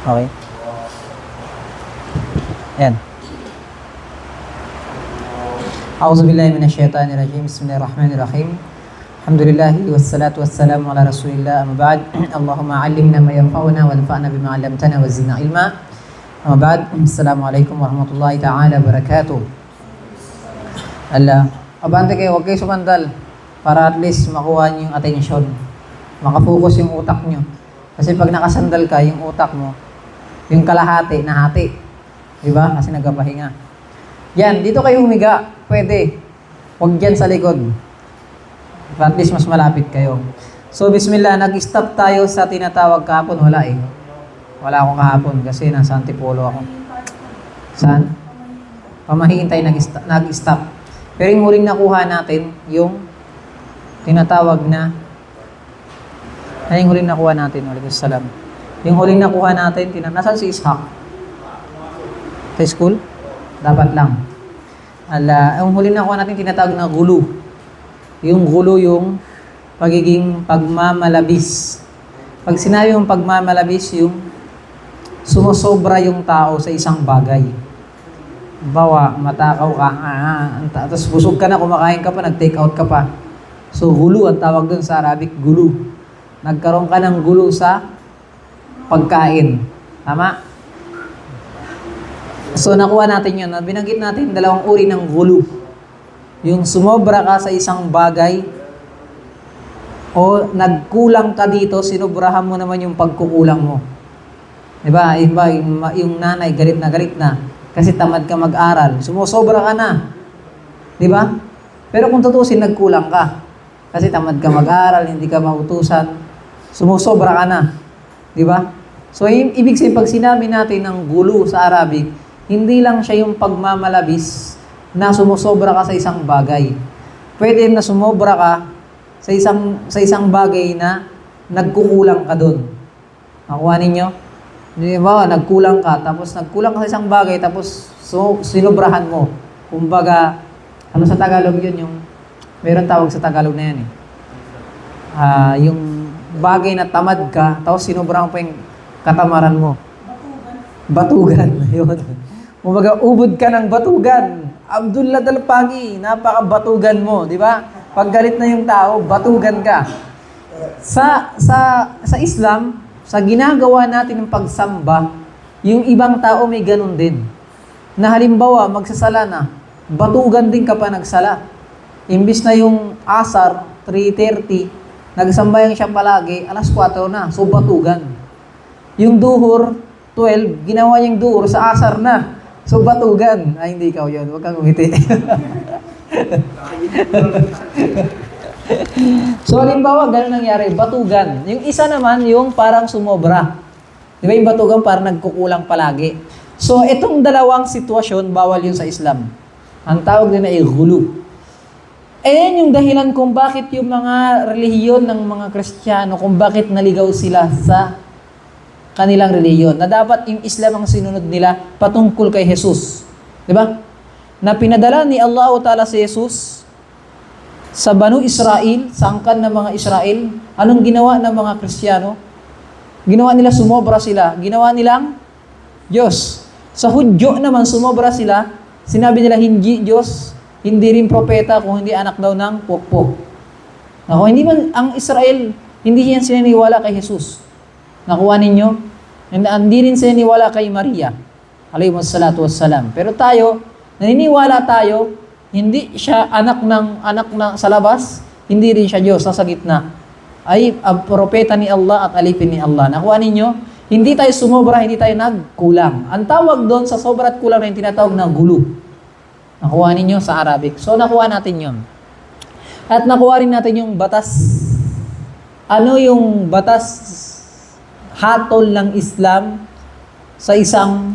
Okay. Ayan. A'udzubillahi minasyaitonirrajim. Bismillahirrahmanirrahim. Alhamdulillahi wassalatu wassalamu ala rasulillah. Amma ba'd. Allahumma 'allimna ma yanfa'una wanfa'na bima 'allamtana wa zidna ilma. Amma ba'd. Assalamualaikum warahmatullahi ta'ala wabarakatuh. Abante kayo, huwag kayo sumandal para at least makuha niyo yung attention. Makafocus yung utak niyo. Kasi pag nakasandal ka, yung utak mo, yung kalahati, nahati. Diba? Kasi nagpapahinga. Yan, dito kayo humiga. Pwede. Huwag dyan sa likod. At least mas malapit kayo. So, bismillah, nag-stop tayo sa tinatawag kahapon. Wala eh. Wala akong kahapon kasi nasa Antipolo ako. Saan? Pamahihintay nag-stop. Pero yung huling nakuha natin, yung tinatawag na ano yung huling nakuha natin? Waalaikumsalam. Yung huling nakuha natin, nasaan si Ishaq? Sa school? Dapat lang. Yung huling nakuha natin, tinatawag na gulo. Yung gulo, yung pagiging pagmamalabis. Pag sinabi yung pagmamalabis, yung sumusobra yung tao sa isang bagay. Bawa, matakaw ka, tapos busog ka na, kumakain ka pa, nag-take out ka pa. So, gulo, ang tawag dun sa Arabic, gulo. Nagkaroon ka ng gulo sa pagkain. Tama? So, nakuha natin yun. Binanggit natin dalawang uri ng gulo. Yung sumobra ka sa isang bagay o nagkulang ka dito, sinubrahan mo naman yung pagkukulang mo. Diba? Iba, yung nanay, galit na kasi tamad ka mag-aral. Sumusobra ka na. Diba? Pero kung tutusin, nagkulang ka. Kasi tamad ka mag-aral, hindi ka mautusan. Sumusobra ka na. Diba? So, ibig sabihin, pag sinabi natin ng gulo sa Arabic, hindi lang siya yung pagmamalabis na sumusobra ka sa isang bagay. Pwede na sumobra ka sa isang bagay na nagkukulang ka doon. Nakuha ninyo? Di ba? Nagkulang ka, tapos nagkulang ka sa isang bagay, tapos sinubrahan mo. Kumbaga, ano sa Tagalog yun? Meron tawag sa Tagalog na yan eh. Yung bagay na tamad ka, tapos sinubrahan pa yung katamaran mo. Batugan. Yun. Kumbaga, ubod ka ng batugan. Abdullah Dalpagi, napaka-batugan mo, di ba? Pag galit na yung tao, batugan ka. Sa Islam, sa ginagawa natin ng pagsamba, yung ibang tao may ganun din. Na halimbawa, magsasala na, batugan din ka pa nagsala. Imbis na yung asar, 3:30, nagsambayan siya palagi, alas 4 na, so batugan. Yung duhur, 12, ginawa niyang duhur sa asar na. So, batugan. Ay, hindi ikaw yun. Huwag kang umiti. So, halimbawa, ganun nangyari. Batugan. Yung isa naman, yung parang sumobra. Di ba yung batugan parang nagkukulang palagi? So, itong dalawang sitwasyon, bawal yun sa Islam. Ang tawag din ay gulo. Ayan yung dahilan kung bakit yung mga relihiyon ng mga Kristiyano, kung bakit naligaw sila sa kanilang reliyon, na dapat yung Islam ang sinunod nila patungkol kay Jesus. Di ba? Na pinadala ni Allah Ta'ala si Jesus sa Banu Israel, sa angkan ng mga Israel. Anong ginawa ng mga Kristiyano? Ginawa nila, sumobra sila. Ginawa nilang Diyos. Sa Hudyo naman, sumobra sila. Sinabi nila, hindi Diyos, hindi rin propeta, kung hindi anak daw ng pokpok. Kung hindi man ang Israel, hindi yan sinaniwala kay Jesus. Nakuha ninyo? Hindi rin sinaniwala kay Maria. Alayhi wassalatu wassalam. Pero tayo, naniniwala tayo, hindi siya anak ng sa labas, hindi rin siya Diyos, nasa gitna. Ay propeta ni Allah at alipin ni Allah. Nakuha ninyo? Hindi tayo sumobra, hindi tayo nagkulang. Ang tawag doon sa sobra at kulang na yung tinatawag na gulo. Nakuha ninyo sa Arabic. So, nakuha natin yun. At nakuha rin natin yung batas. Ano yung batas hatol ng Islam sa isang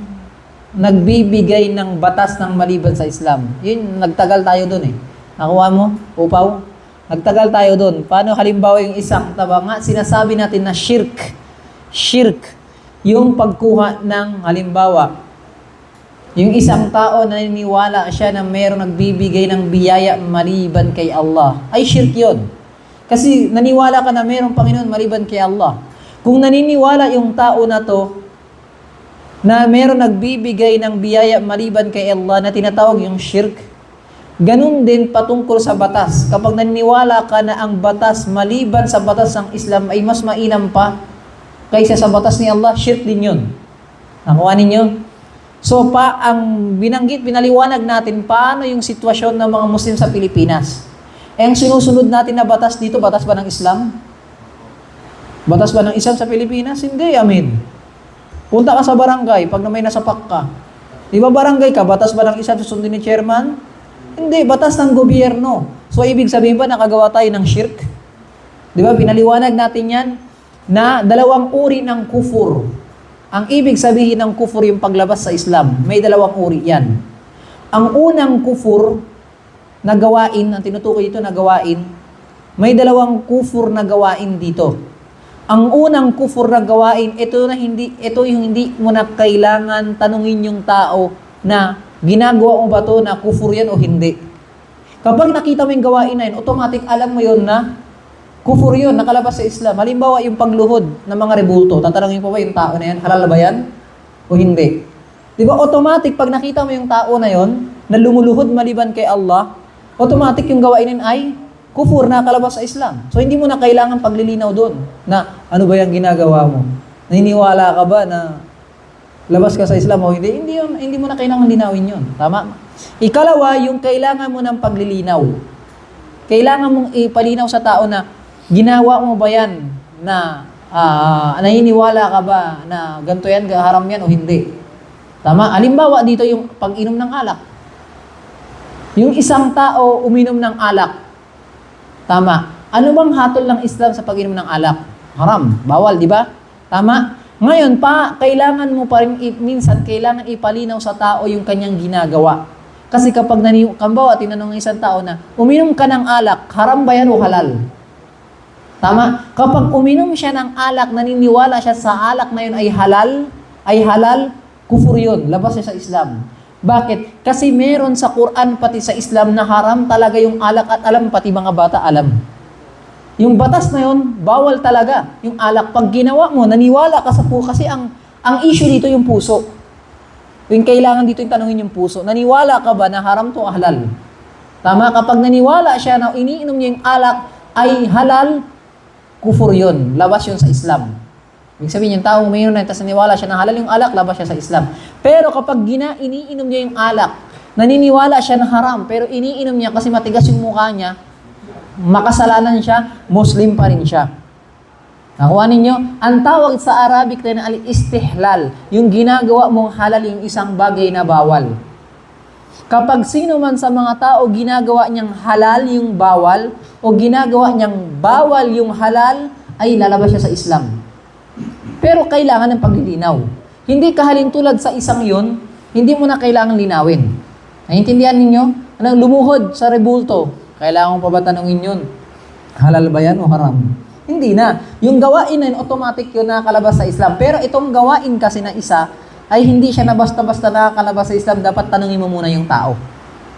nagbibigay ng batas ng maliban sa Islam? Yun, nagtagal tayo doon eh. Nakuha mo? Upaw? Nagtagal tayo doon. Paano halimbawa yung isang nga, sinasabi natin na shirk. Shirk. Yung pagkuha ng halimbawa, yung isang tao na naniniwala siya na mayroong nagbibigay ng biyaya maliban kay Allah, ay shirk yun. Kasi naniwala ka na mayroong Panginoon maliban kay Allah. Kung naniniwala yung tao na to na meron nagbibigay ng biyaya maliban kay Allah na tinatawag yung shirk. Ganun din patungkol sa batas. Kapag naniniwala ka na ang batas maliban sa batas ng Islam ay mas mainam pa kaysa sa batas ni Allah, shirk din yun. Nakuha ninyo? So, ang pinaliwanag natin paano yung sitwasyon ng mga Muslim sa Pilipinas. Ang sinusunod natin na batas dito, batas ba ng Islam? Batas ba ng Islam sa Pilipinas? Hindi, amin. Punta ka sa barangay, pag na may nasapak ka. Di ba barangay ka, batas ba ng Islam susundin ni chairman? Hindi, batas ng gobyerno. So, ibig sabihin ba nakagawa tayo ng shirk? Di ba, pinaliwanag natin yan na dalawang uri ng kufur. Ang ibig sabihin ng kufur yung paglabas sa Islam. May dalawang uri yan. Ang unang kufur na gawain, ang tinutukoy dito na gawain, may dalawang kufur na gawain dito. Ang unang kufur na gawain, ito yung hindi mo na kailangan tanungin yung tao na ginagawa mo ba to na kufur yan o hindi. Kapag nakita mo yung gawain na yun, automatic alam mo yun na kufur yun, nakalabas sa Islam. Halimbawa, yung pagluhod ng mga rebulto, tatanungin po ba yung tao na yan, halal ba yan o hindi? Di ba automatic, pag nakita mo yung tao na yun, na lumuluhod maliban kay Allah, automatic yung gawain na yun ay kufur na nakalabas sa Islam. So, hindi mo na kailangan paglilinaw doon na ano ba yung ginagawa mo? Naniniwala ka ba na labas ka sa Islam o hindi? Hindi mo na kailangan linawin yun. Tama? Ikalawa, yung kailangan mo ng paglilinaw. Kailangan mong ipalinaw sa tao na ginawa mo ba yan na naniniwala ka ba na ganito yan, haram yan o hindi? Tama? Halimbawa dito yung pag-inom ng alak. Yung isang tao uminom ng alak. Tama. Ano bang hatol ng Islam sa pag-inom ng alak? Haram. Bawal, di ba? Tama. Ngayon kailangan mo pa rin, minsan, kailangan ipalinaw sa tao yung kanyang ginagawa. Kasi kapag kambawa, tinanong ng isang tao na, uminom ka ng alak, haram ba yan o halal? Tama. Kapag uminom siya ng alak, naniniwala siya sa alak na yun ay halal, kufur yun. Labas siya sa Islam. Bakit? Kasi meron sa Quran pati sa Islam na haram talaga yung alak at alam pati mga bata alam. Yung batas na yun, bawal talaga yung alak. Pag ginawa mo, naniwala ka sa puso. Kasi ang issue dito yung puso. Yung kailangan dito yung tanongin yung puso. Naniwala ka ba na haram to o halal? Tama? Kapag naniwala siya na iniinom niya yung alak ay halal, kufur yun. Labas yun sa Islam. Ibig sabihin, yung taong umiinom na, tapos naniwala siya na halal yung alak, labas siya sa Islam. Pero kapag iniinom niya yung alak, naniniwala siya na haram, pero iniinom niya kasi matigas yung mukha niya, makasalanan siya, Muslim pa rin siya. Nakuha ninyo? Ang tawag sa Arabic na al-istihlal, yung ginagawa mong halal yung isang bagay na bawal. Kapag sino man sa mga tao ginagawa niyang halal yung bawal, o ginagawa niyang bawal yung halal, ay lalabas siya sa Islam. Pero kailangan ng paglilinaw. Hindi kahalintulad sa isang yun, hindi mo na kailangan linawin. Naiintindihan ninyo? Anong lumuhod sa rebulto? Kailangan pa ba tanungin yun? Halal ba yan o haram? Hindi na. Yung gawain na yun, automatic yun nakakalabas sa Islam. Pero itong gawain kasi na isa, ay hindi siya na basta-basta nakakalabas sa Islam, dapat tanungin mo muna yung tao.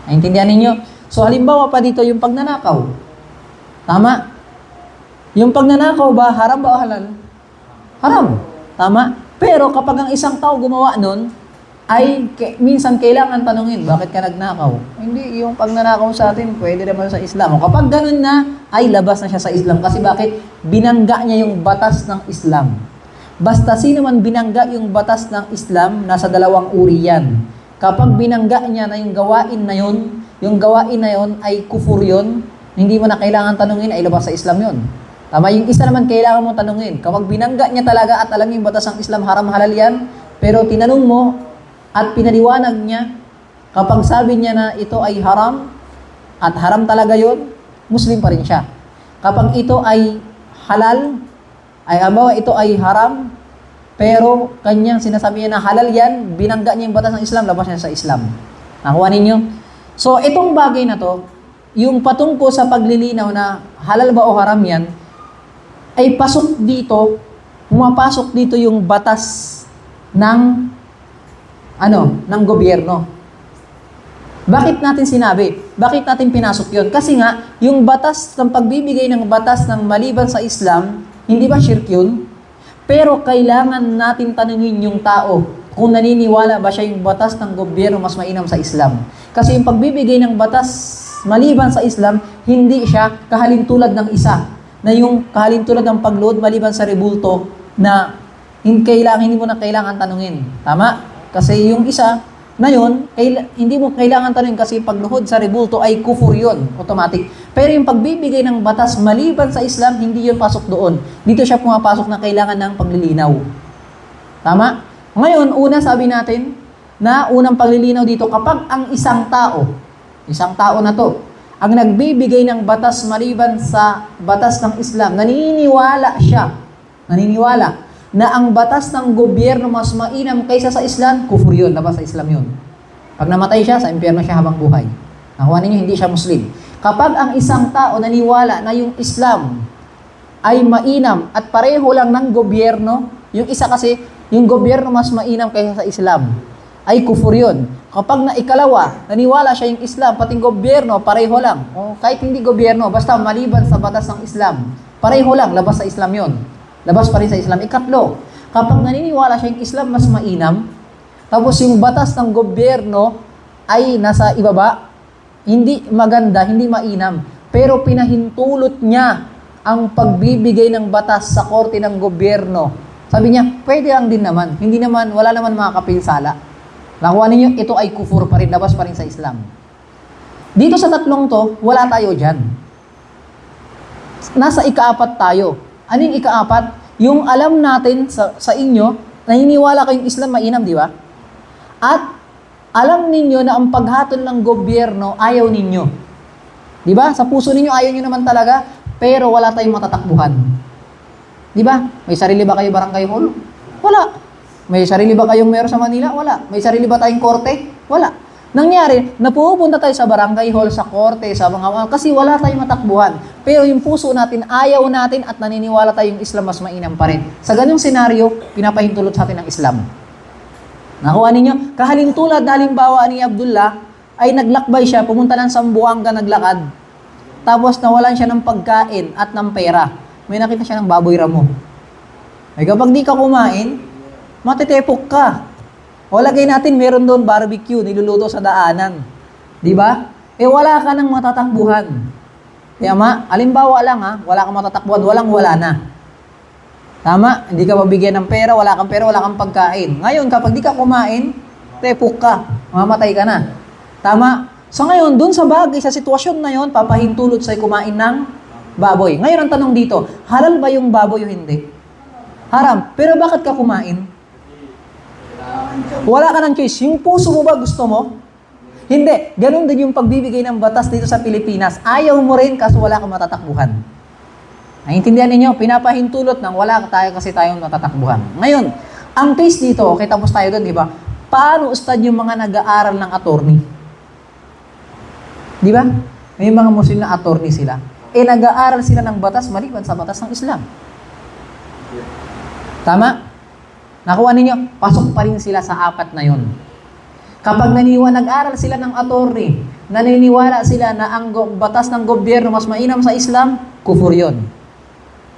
Naiintindihan ninyo? So halimbawa pa dito yung pagnanakaw. Tama? Yung pagnanakaw ba, haram ba o halal? Haram. Tama? Pero kapag ang isang tao gumawa nun, ay minsan kailangan tanungin, bakit ka nagnakaw? Hindi, yung pagnanakaw sa atin, pwede naman sa Islam. O kapag ganun na, ay labas na siya sa Islam. Kasi bakit? Binangga niya yung batas ng Islam. Basta sino man binangga yung batas ng Islam, nasa dalawang uri yan. Kapag binangga niya na yung gawain na yun ay kufur yun, hindi mo na kailangan tanungin, ay labas sa Islam yun. Tama, yung isa naman kailangan mo tanungin. Kapag binangga niya talaga at alam yung batas ng Islam, haram halal yan, pero tinanong mo at pinaliwanag niya, kapag sabi niya na ito ay haram, at haram talaga yun, Muslim pa rin siya. Kapag ito ay halal, ay ambawa ito ay haram, pero kanyang sinasabi niya na halal yan, binangga niya yung batas ng Islam, labas niya sa Islam. Nakuha ninyo? So, itong bagay na to, yung patungko sa paglilinaw na halal ba o haram yan, ay pumapasok dito yung batas ng gobyerno. Bakit natin sinabi? Bakit natin pinasok yun? Kasi nga, yung batas ng pagbibigay ng batas ng maliban sa Islam, hindi ba shirk yun? Pero kailangan natin tanungin yung tao. kung naniniwala ba siya yung batas ng gobyerno mas mainam sa Islam. Kasi yung pagbibigay ng batas maliban sa Islam, hindi siya kahalintulad ng isa. Na yung kahalintulad ng pagload maliban sa rebulto na hindi mo na kailangan tanungin. Tama? Kasi yung isa na yun, hindi mo kailangan tanungin kasi pagluhod sa rebulto ay kufur yun, automatic. Pero yung pagbibigay ng batas maliban sa Islam, hindi yun pasok doon. Dito siya pumapasok na kailangan ng paglilinaw. Tama? Ngayon, una sabi natin na unang paglilinaw dito, kapag ang isang tao na to, ang nagbibigay ng batas maliban sa batas ng Islam, naniniwala na ang batas ng gobyerno mas mainam kaysa sa Islam, kufur yun, labas sa Islam yun. Pag namatay siya, sa impyerno siya habang buhay. Nakuha ninyo, hindi siya Muslim. Kapag ang isang tao naniwala na yung Islam ay mainam at pareho lang ng gobyerno, yung isa kasi, yung gobyerno mas mainam kaysa sa Islam, ay kufur yun. Kapag na ikalawa, naniwala siya yung Islam, pati gobyerno, pareho lang. O kahit hindi gobyerno, basta maliban sa batas ng Islam, pareho lang, labas sa Islam yun. Labas pa rin sa Islam. Ikatlo, kapag naniniwala siya yung Islam mas mainam, tapos yung batas ng gobyerno ay nasa ibaba, hindi maganda, hindi mainam, pero pinahintulot niya ang pagbibigay ng batas sa korte ng gobyerno. Sabi niya, pwede lang din naman. Hindi naman, wala naman mga kapinsala. Nakuha ninyo, ito ay kufur pa rin, labas pa rin sa Islam. Dito sa tatlong to, wala tayo dyan. Nasa ikaapat tayo. Ano yung ikaapat? Yung alam natin sa inyo, naniniwala kayong Islam mainam, di ba? At alam ninyo na ang paghatol ng gobyerno ayaw ninyo. Di ba? Sa puso ninyo ayaw nyo naman talaga, pero wala tayong matatakbuhan. Di ba? May sarili ba kayo barangay hall? Wala. May sarili ba kayong mayor sa Manila? Wala. May sarili ba tayong korte? Wala. Nangyari, napupunta tayo sa barangay hall, sa korte, sa mga kasi wala tayong matakbuhan. Pero yung puso natin, ayaw natin at naniniwala tayong Islam mas mainam pa rin. Sa ganyung senaryo, pinapahintulot sa atin ang Islam. Nakuha ninyo? Kahalintulad na halimbawa ni Abdullah, ay naglakbay siya, pumunta ng Sambuanga naglakad. Tapos nawalan siya ng pagkain at ng pera. May nakita siya ng baboy ramo. Ay kapag di ka kumain, matitepok ka. O lagay natin, meron doon barbecue, niluluto sa daanan. Di ba? Eh wala ka nang matatakbuhan. Kaya alimbawa lang wala kang matatakbuhan, wala na. Tama? Hindi ka mabigyan ng pera, wala kang pagkain. Ngayon, kapag di ka kumain, tepok ka, mamatay ka na. Tama? So ngayon, dun sa bagay, sa sitwasyon na yon, papahintulot sa'yo kumain ng baboy. Ngayon, ang tanong dito, halal ba yung baboy o hindi? Haram. Pero bakit ka kumain? Wala ka ng choice. Yung puso mo ba gusto mo? Hindi. Ganun din yung pagbibigay ng batas dito sa Pilipinas. Ayaw mo rin kasi wala kang matatakbuhan. Naintindihan ninyo? Pinapahintulot ng wala tayo kasi tayong matatakbuhan. Ngayon, ang case dito, okay, tapos tayo doon, di ba? Paano ustad yung mga nag-aaral ng attorney? Di ba? May mga Muslim na attorney sila. Nag-aaral sila ng batas maliban sa batas ng Islam. Tama? Nakuha ninyo, pasok pa rin sila sa apat na yon. Kapag nag-aral sila ng attorney, naniniwala sila na ang batas ng gobyerno mas mainam sa Islam, kufur yun.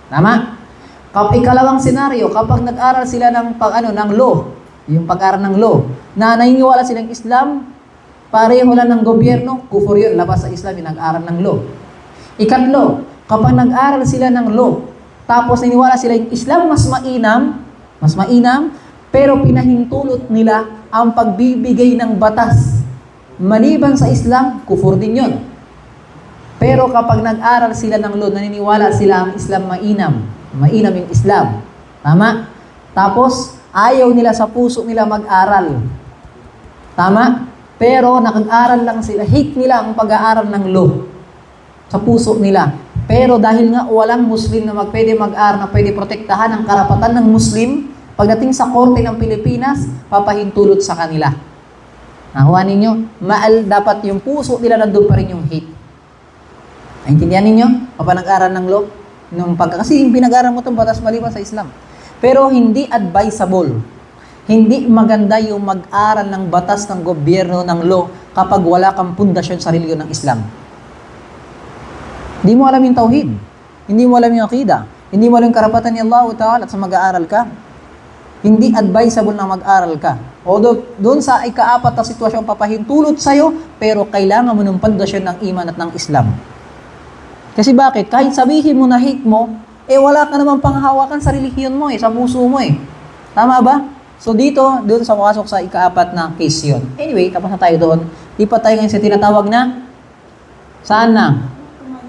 Tama? Ikalawang senaryo, kapag nag-aral sila ng law, yung pag-aral ng law, na naniniwala silang Islam, pareho lang ng gobyerno, kufur yun, labas sa Islam yung nag-aral ng law. Ikatlo, kapag nag-aral sila ng law, tapos naniniwala sila yung Islam mas mainam, pero pinahintulot nila ang pagbibigay ng batas. Maliban sa Islam, kufur din yun. Pero kapag nag-aral sila ng law, naniniwala sila ang Islam mainam yung Islam. Tama? Tapos, ayaw nila sa puso nila mag-aral. Tama? Pero nakag-aral lang sila, hate nila ang pag-aaral ng law sa puso nila. Pero dahil nga walang Muslim na pwede mag-aral, na pwede protektahan ang karapatan ng Muslim, pagdating sa korte ng Pilipinas, papahintulot sa kanila. Nakuha ninyo? Dapat yung puso nila nandun pa rin yung hate. Naintindihan ninyo? Kapag nag-aral ng law, kasi yung pinag-aral mo itong batas maliban sa Islam. Pero hindi advisable. Hindi maganda yung mag-aral ng batas ng gobyerno ng law kapag wala kang pundasyon sa reliyon ng Islam. Hindi mo alam yung tauhid. Hindi mo alam yung akida. Hindi mo alam yung karapatan ni Allah Ta'ala at sa mag-aaral ka. hindi advisable na mag-aral ka. Although, doon sa ika-4 na sitwasyon papahintulot sa'yo, pero kailangan mo ng pundasyon ng iman at ng Islam. Kasi bakit? Kahit sabihin mo na hate mo, wala ka namang panghawakan sa relihiyon mo sa puso mo Tama ba? So dito, doon sa makasok sa ika-4 na case yun. Anyway, tapos na tayo doon. Lipat tayo ngayon sa tinatawag na, saan na?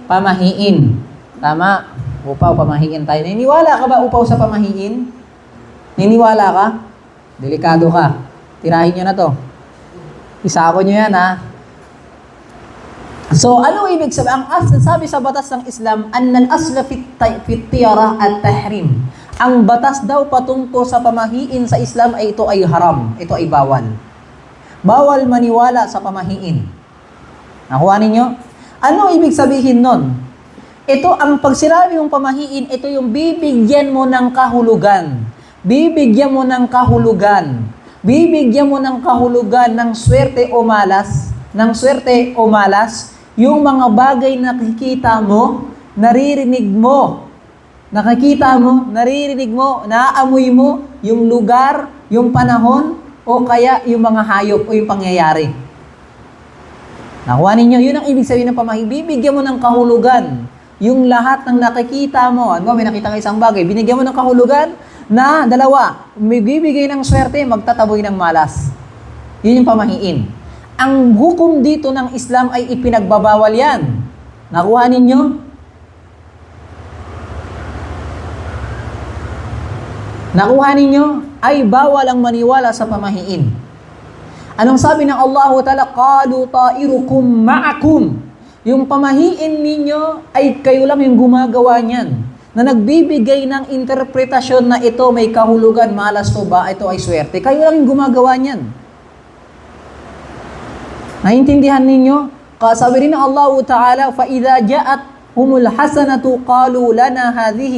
Pamahiin. Tama? Upaw, pamahiin tayo. Niniwala ka ba upaw sa pamahiin? Niniwala ka? Delikado ka. Tirahin nyo na to. Isako nyo yan, ha? So, ano ibig sabihin? Ang sabi sa batas ng Islam, annal asla fit tiyara at tahrim. Ang batas daw patungkol sa pamahiin sa Islam ay ito ay haram. Ito ay bawal. Bawal maniwala sa pamahiin. Nakuha ninyo? Ano ibig sabihin nun? Ito, ang pag sinabi mong pamahiin, ito yung bibigyan mo ng kahulugan. Bibigyan mo ng kahulugan. Bibigyan mo ng kahulugan ng swerte o malas. Ng swerte o malas, yung mga bagay na nakikita mo, naririnig mo. Nakikita mo, naririnig mo, naaamoy mo yung lugar, yung panahon, o kaya yung mga hayop o yung pangyayari. Nakuha ninyo, yun ang ibig sabihin ng pamahiin. Bibigyan mo ng kahulugan. Yung lahat ng nakikita mo, may nakita ka isang bagay, binigyan mo ng kahulugan na dalawa, may bibigay ng swerte, magtataboy ng malas. Yun yung pamahiin. Ang hukom dito ng Islam ay ipinagbabawal yan. Nakuha ninyo? Nakuha ninyo? Ay bawal ang maniwala sa pamahiin. Anong sabi ng Allah Ta'ala? Qalu ta'irukum ma'akum. Yung pamahiin ninyo ay kayo lang yung gumagawa niyan. Na nagbibigay ng interpretasyon na ito may kahulugan, malas to ba, ito ay swerte. Kayo lang yung gumagawa niyan. Naintindihan ninyo? Sabi rin ng Allah Ta'ala, فَإِذَا جَاءَتْ هُمُ الْحَسَنَةُ قَالُوا لَنَا هَذِهِ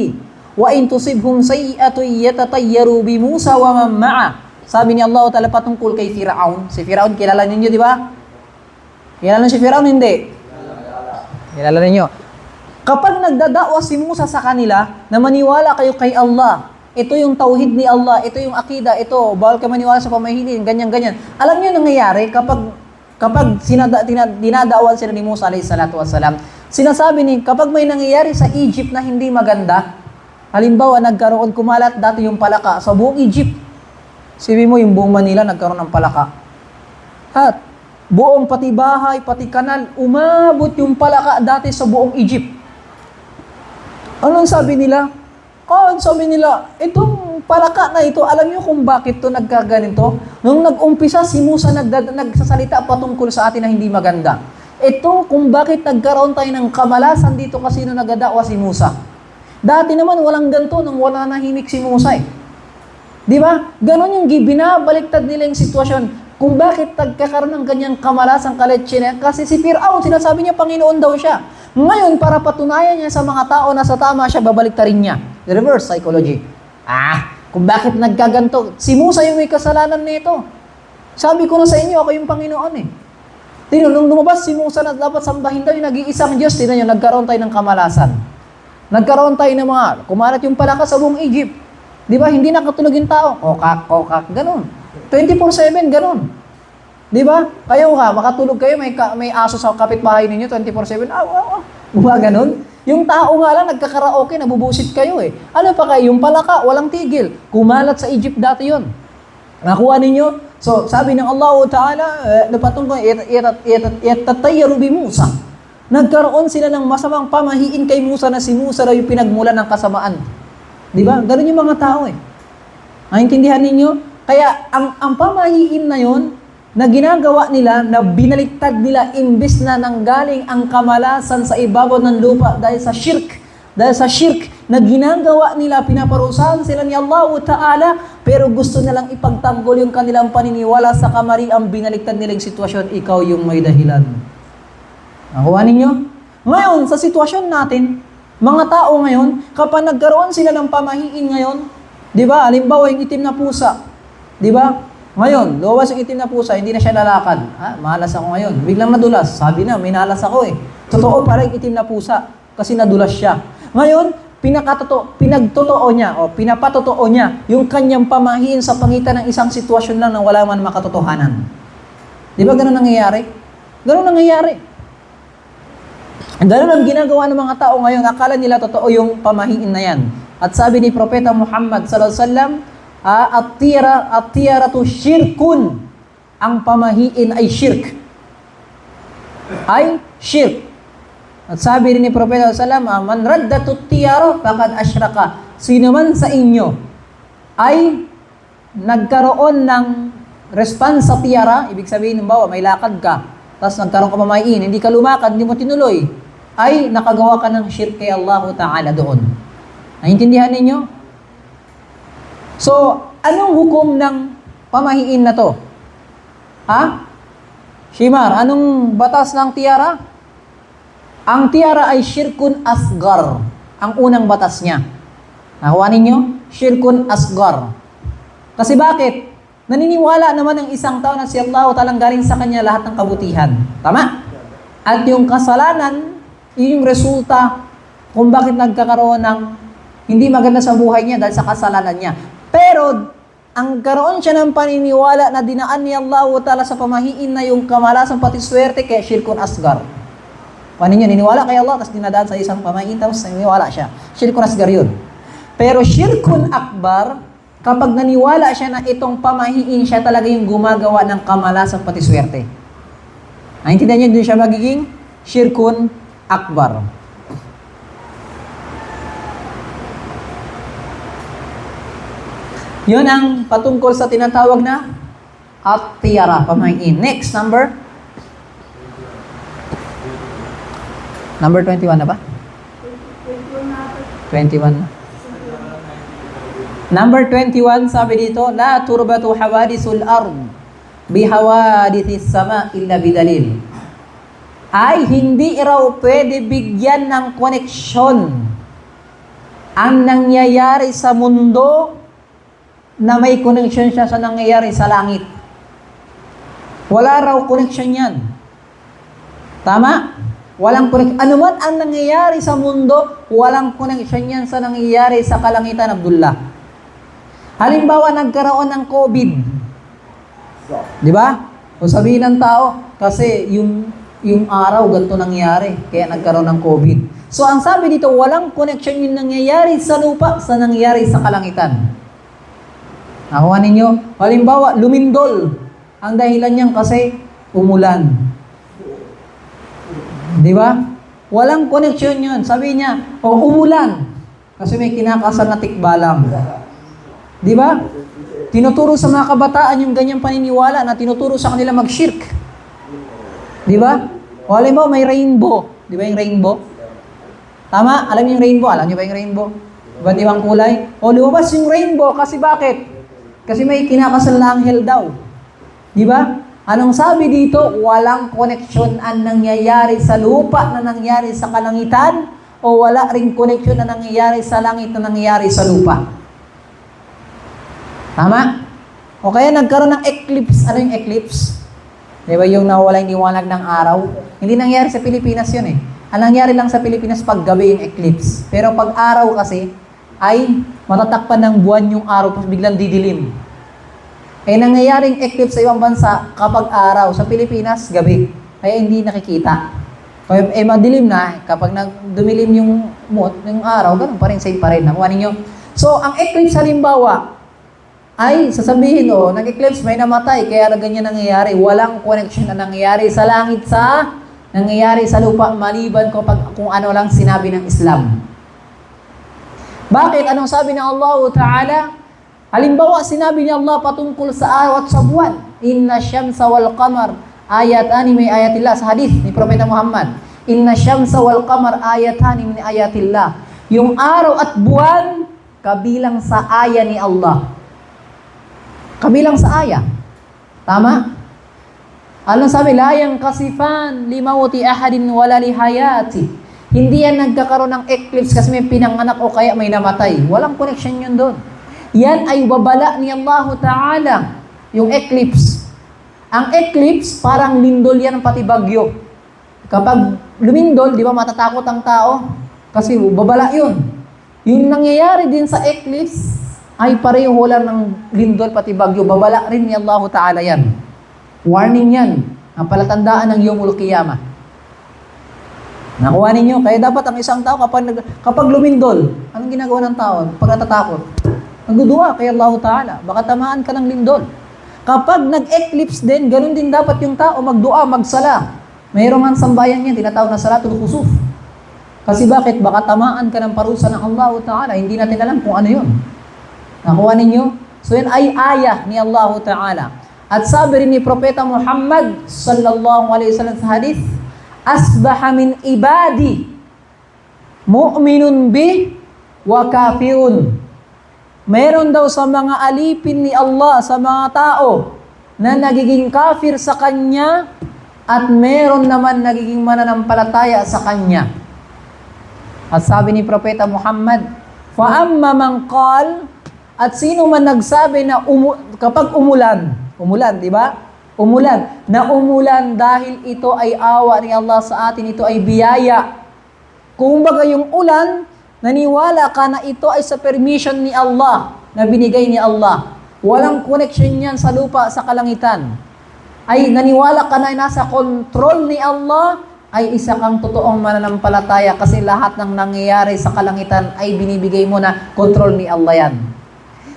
وَإِن تُصِبْهُمْ سَيِّئَةٌ يَتَطَيَّرُوا بِمُوسَى وَمَن مَّعَهُ. Sabi ni Allah Ta'ala patungkol kay Firaun. Si Firaun, kilala ninyo, di ba? Kilala si Firaun, hindi? Kilala ninyo. Kapag nagdadawa si Musa sa kanila na maniwala kayo kay Allah, ito yung tauhid ni Allah, ito yung akida, ito, bawal ka maniwala sa pamahiin, ganyan-ganyan. Alam niyo nangyayari kapag dinadawan sila ni Musa alayhi salatu wassalam, sinasabi ni, kapag may nangyayari sa Egypt na hindi maganda, halimbawa, nagkaroon kumalat dati yung palaka sa buong Egypt. Sabi mo, yung buong Manila nagkaroon ng palaka. At buong pati bahay, pati kanal, umabot yung palaka dati sa buong Egypt. Anong sabi nila? Sabi nila, itong palaka na ito, alam niyo kung bakit to nagkaganito? Nung nag-umpisa, si Musa nagsasalita patungkol sa atin na hindi maganda. Ito kung bakit nagkaroon tayo ng kamalasan dito kasi nung nagdadawa si Musa. Dati naman walang ganito nung wala nahimik si Musa Di ba? Ganon yung binabaliktad nila yung sitwasyon. Kung bakit nagkakaroon ng ganyang kamalasang kaletsina, kasi si Firaun, sinasabi niya Panginoon daw siya. Ngayon, para patunayan niya sa mga tao na sa tama siya, babaliktarin niya. Reverse psychology. Kung bakit nagkaganto? Si Musa yung may kasalanan nito. Sabi ko na sa inyo, ako yung Panginoon Nung lumabas si Musa na dapat sambahin daw yung nag-iisang Diyos, tinan nyo, nagkaroon tayo ng kamalasan. Nagkaroon tayo ng mga, kumalat yung palaka sa buong Egypt. Di ba? Hindi nakatulog yung tao. Kokak, ganun. 24/7, ganun. Di ba? Kayo makatulog kayo, may aso sa kapitbahay ninyo, 24/7, ganun. Yung tao nga lang, nagkakaraoke, nabubusit kayo Ano pa kayo? Yung palaka, walang tigil. Kumalat sa Egypt dati yon. Nakuha ninyo? So, sabi ng Allah Ta'ala, napatungkol, yatatayyaru bi Musa. Nagkaroon sila ng masamang pamahiin kay Musa na si Musa raw yung pinagmulan ng kasamaan. Di ba? Ganun yung mga tao Naintindihan ninyo? Kaya ang pamahiin na yon na ginagawa nila, na binaliktad nila imbes na nanggaling ang kamalasan sa ibabaw ng lupa dahil sa shirk. Dahil sa shirk na ginagawa nila, pinaparusahan sila ni Allah Ta'ala, pero gusto nilang ipagtanggol yung kanilang paniniwala sa kamari, ang binaliktad nilang sitwasyon, ikaw yung may dahilan. Nakuha ninyo? Ngayon, sa sitwasyon natin, mga tao ngayon, kapag nagkaroon sila ng pamahiin ngayon, di ba, halimbawa yung itim na pusa, di ba? Ngayon, luwas yung itim na pusa, hindi na siya lalakad. Malas ako ngayon. Biglang nadulas. Sabi na, may nalas ako Totoo, parang itim na pusa, kasi nadulas siya. Ngayon, pinagtotoo niya o pinapatotoo niya yung kanyang pamahiin sa pangitan ng isang sitwasyon lang na wala man makatotohanan. Di ba ganun nangyayari? Ganun nangyayari. Ganun ang ginagawa ng mga tao ngayon. Akala nila totoo yung pamahiin na yan. At sabi ni Propeta Muhammad sallallahu alaihi wasallam, at-tiyaratu syirkun. Ang pamahiin ay shirk. Ay shirk. At sabi rin ni Propeta sallallahu alaihi wasallam, man raddatu tiyara faqad asyraka. Sino man sa inyo ay nagkaroon ng response sa tiyara, ibig sabihin, bawa may lakad ka, tapos nagkaroon ka pamahiin, hindi ka lumakad, hindi mo tinuloy, ay nakagawa ka ng shirk kay Allah Ta'ala doon. Naintindihan ninyo? So, anong hukom ng pamahiin na to? Ha? Shimar, anong batas ng tiara? Ang tiara ay syirkun asgar. Ang unang batas niya. Nakuha ninyo? Syirkun asgar. Kasi bakit? Naniniwala naman ng isang tao na si Allah talang galing sa kanya lahat ng kabutihan. Tama? At yung kasalanan, yun yung resulta kung bakit nagkakaroon ng hindi maganda sa buhay niya dahil sa kasalanan niya. Pero, ang karoon siya ng paniniwala na dinaan ni Allah Ta'ala sa pamahiin na yung kamalasan pati swerte kaya syirkun asgar. Paano niya? Niniwala kay Allah tapos dinadaan sa isang pamahiin tapos niniwala siya. Syirkun asgar yun. Pero syirkun akbar, kapag naniwala siya na itong pamahiin siya talaga yung gumagawa ng kamalasan pati swerte. Naintindihan niyo, doon siya magiging syirkun akbar. Yun ang patungkol sa tinatawag na at-tiyara, pamahiin. Next, number 21 na ba? 21 na. Number 21, sabi dito, la turbatu hawadisul ard bihawadithis sama illa bidalil. Ay hindi raw pwede bigyan ng koneksyon ang nangyayari sa mundo na may connection siya sa nangyayari sa langit. Wala raw connection yan. Tama? Walang connection. Ano man ang nangyayari sa mundo, walang connection yan sa nangyayari sa kalangitan, Abdullah. Halimbawa, nagkaroon ng COVID. Di ba? O sabihin ng tao, kasi yung araw, ganito nangyayari, kaya nagkaroon ng COVID. So, ang sabi dito, walang connection yung nangyayari sa lupa sa nangyayari sa kalangitan. Nakuha ninyo? Halimbawa, lumindol. Ang dahilan niyan kasi umulan. Di ba? Walang connection yun. Sabi niya, umulan. Kasi may kinakasal na tikbalang. Di ba? Tinuturo sa mga kabataan yung ganyang paniniwala na tinuturo sa kanila mag-shirk. Di ba? O halimbawa, may rainbow. Di ba yung rainbow? Tama? Alam niyo yung rainbow? Alam niyo ba yung rainbow? Iba't ibang kulay? O lumabas yung rainbow kasi bakit? Kasi may kinakasal na anghel daw. Di ba? Anong sabi dito? Walang koneksyon ang nangyayari sa lupa na nangyayari sa kalangitan o wala ring koneksyon na nangyayari sa langit na nangyayari sa lupa. Tama? O kaya nagkaroon ng eclipse. Ano yung eclipse? Di ba yung nawala yung liwanag ng araw? Hindi nangyayari sa Pilipinas yun eh. Ang nangyari lang sa Pilipinas pag gabi yung eclipse. Pero pag araw kasi, ay matatakpan ng buwan yung araw tapos biglang didilim. Eh nangyayaring eclipse sa ibang bansa kapag araw. Sa Pilipinas, gabi. Kaya hindi nakikita. Kaya madilim na, kapag dumilim yung araw, ganun pa rin, same pa rin. Nakuha ninyo? So, ang eclipse halimbawa, ay sasabihin, nag-eclipse, may namatay, kaya ganyan nangyayari. Walang connection na nangyayari sa langit nangyayari sa lupa, maliban kung ano lang sinabi ng Islam. Bakit? Anong sabi ng Allah Ta'ala? Halimbawa, sinabi ni Allah patungkol sa araw at sa buwan. Inna syamsa wal qamar ayatani min ayatillah. Sa hadith ni Propeta Muhammad. Inna syamsa wal qamar ayatani min ayatillah. Yung araw at buwan, kabilang sa aya ni Allah. Kabilang sa aya. Tama? Anong sabi? La yang kasifan limauti ahadin wala lihayati. Hindi yan nagkakaroon ng eclipse kasi may pinanganak o kaya may namatay. Walang connection yun doon. Yan ay babala ni Allah Ta'ala. Yung eclipse. Ang eclipse, parang lindol yan pati bagyo. Kapag lumindol, di ba matatakot ang tao? Kasi babala yun. Yung nangyayari din sa eclipse ay pareho lang ng lindol pati bagyo. Babala rin ni Allah Ta'ala yan. Warning yan. Ang palatandaan ng Yawmul Qiyamah. Nakuha ninyo? Kaya dapat ang isang tao kapag lumindol, anong ginagawa ng tao? Pag natatakot, nagdudua kay Allah Ta'ala. Baka tamaan ka ng lindol. Kapag nag-eclipse din, ganun din dapat yung tao magdua, magsala. Mayroong ang sambayan niya, tinatawag na salatul khusuf. Kasi bakit? Baka tamaan ka ng parusa ng Allah Ta'ala. Hindi natin alam kung ano yun. Nakuha ninyo? So yan ay ayah ni Allah Ta'ala. At sabi rin ni Propeta Muhammad sallallahu alaihi wasallam sa hadith, asbaha min ibadi mu'minun bi wa kafirun. Meron daw sa mga alipin ni Allah, sa mga tao, na nagiging kafir sa Kanya, at meron naman nagiging mananampalataya sa Kanya. At sabi ni Propeta Muhammad, فَأَمَّا مَنْ قَالْ, at sino man nagsabi na kapag umulan, di ba? Umulan, na umulan dahil ito ay awa ni Allah sa atin, ito ay biyaya. Kung baga yung ulan, naniwala ka na ito ay sa permission ni Allah, na binigay ni Allah. Walang connection yan sa lupa, sa kalangitan. Ay naniwala ka na nasa control ni Allah, ay isa kang totoong mananampalataya kasi lahat ng nangyayari sa kalangitan ay binibigay mo na control ni Allah yan.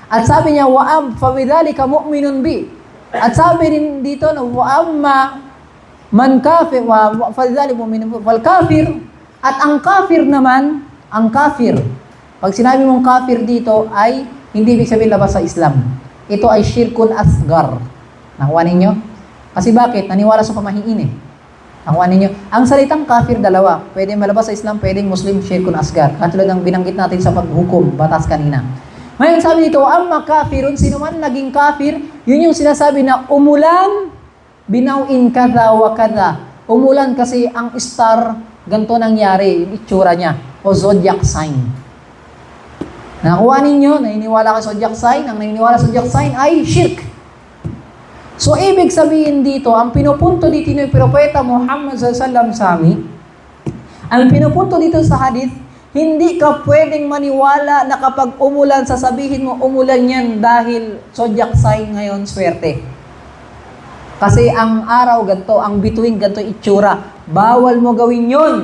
At sabi niya, wa'am famidhalika mu'minun bi. At sabi rin dito na wa'amma man kafir, wa famidhalika mu'minun bi. Wal kafir, at ang kafir naman, ang kafir, pag sinabi mong kafir dito ay hindi ibig sabihin labas sa Islam. Ito ay syirkun asgar. Nakuha ninyo? Kasi bakit? Naniwala sa pamahiin eh. Nakuha ninyo? Ang salitang kafir dalawa. Pwede malabas sa Islam, pwedeng Muslim, syirkun asgar. Katulad ng binanggit natin sa paghukom, batas kanina. Ngayon sabi dito, amma kafirun, sino man naging kafir, yun yung sinasabi na umulan, binawin kada wa kada. Umulan kasi ang star, ganito nangyari, yung itsura niya, o zodiac sign. Nakuha ninyo, naniniwala ka sa zodiac sign, ang naniniwala sa zodiac sign ay shirk. So, ibig sabihin dito, ang pinupunto dito ni Propeta Muhammad sallallahu sa amin, ang pinupunto dito sa hadith, hindi ka pwedeng maniwala na kapag umulan, sasabihin mo umulan yan dahil zodiac sign ngayon, swerte. Kasi ang araw ganito, ang bituin ganito itsura. Bawal mo gawin yun.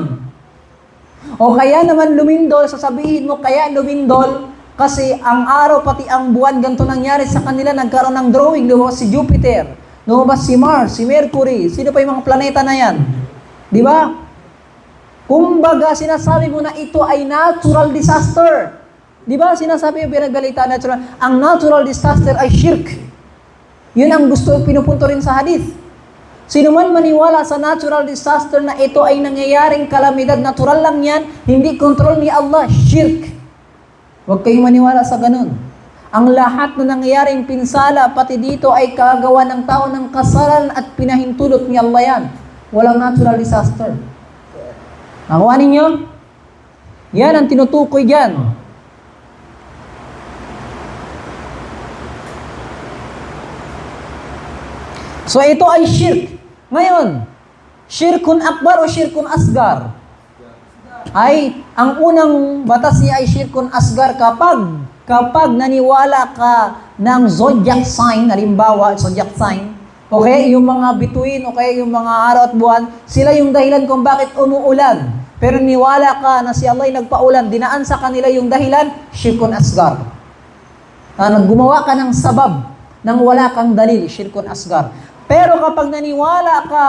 O kaya naman lumindol, sasabihin mo kaya lumindol kasi ang araw pati ang buwan ganito nangyari sa kanila, nagkaroon ng drawing, lumabas si Jupiter, lumabas si Mars, si Mercury, sino pa yung mga planeta na yan? Di ba? Kumbaga, sinasabi mo na ito ay natural disaster. Di ba? Sinasabi yung pinagbalita natural. Ang natural disaster ay shirk. Yun ang gusto pinupunto rin sa hadith. Sino man maniwala sa natural disaster na ito ay nangyayaring kalamidad, natural lang yan, hindi kontrol ni Allah, shirk. Huwag kayong maniwala sa ganun. Ang lahat na nangyayaring pinsala, pati dito ay kagawa ng tao ng kasalan at pinahintulot ni Allah yan. Walang natural disaster. Nakuha ninyo? Yan ang tinutukoy dyan. So ito ay shirk. Ngayon, shirkun akbar o shirkun asgar? Ay, ang unang batas niya ay shirkun asgar kapag naniwala ka ng zodiac sign, halimbawa, zodiac sign, okay, yung mga bituin, okay, yung mga araw at buwan, sila yung dahilan kung bakit umuulan. Pero niwala ka na si Allah ay nagpaulan, dinaan sa kanila yung dahilan, shirkun asgar. Gumawa ka ng sabab nang wala kang dalil, shirkun asgar. Pero kapag naniwala ka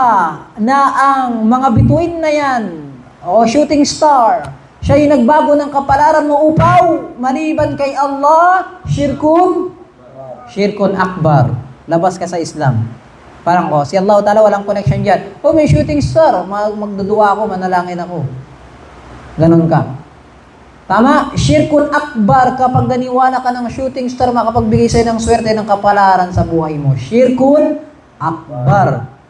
na ang mga bituin na yan, o shooting star, siya yung nagbago ng kapalaran mo upaw, maliban kay Allah, shirkun akbar. Labas ka sa Islam. Parang, si Allah Ta'ala walang connection dyan. May shooting star, magdudua ako, manalangin ako. Ganon ka. Tama? Shirkun akbar kapag naniwala ka ng shooting star, makapagbigay sa'yo ng swerte ng kapalaran sa buhay mo. Shirkun akbar.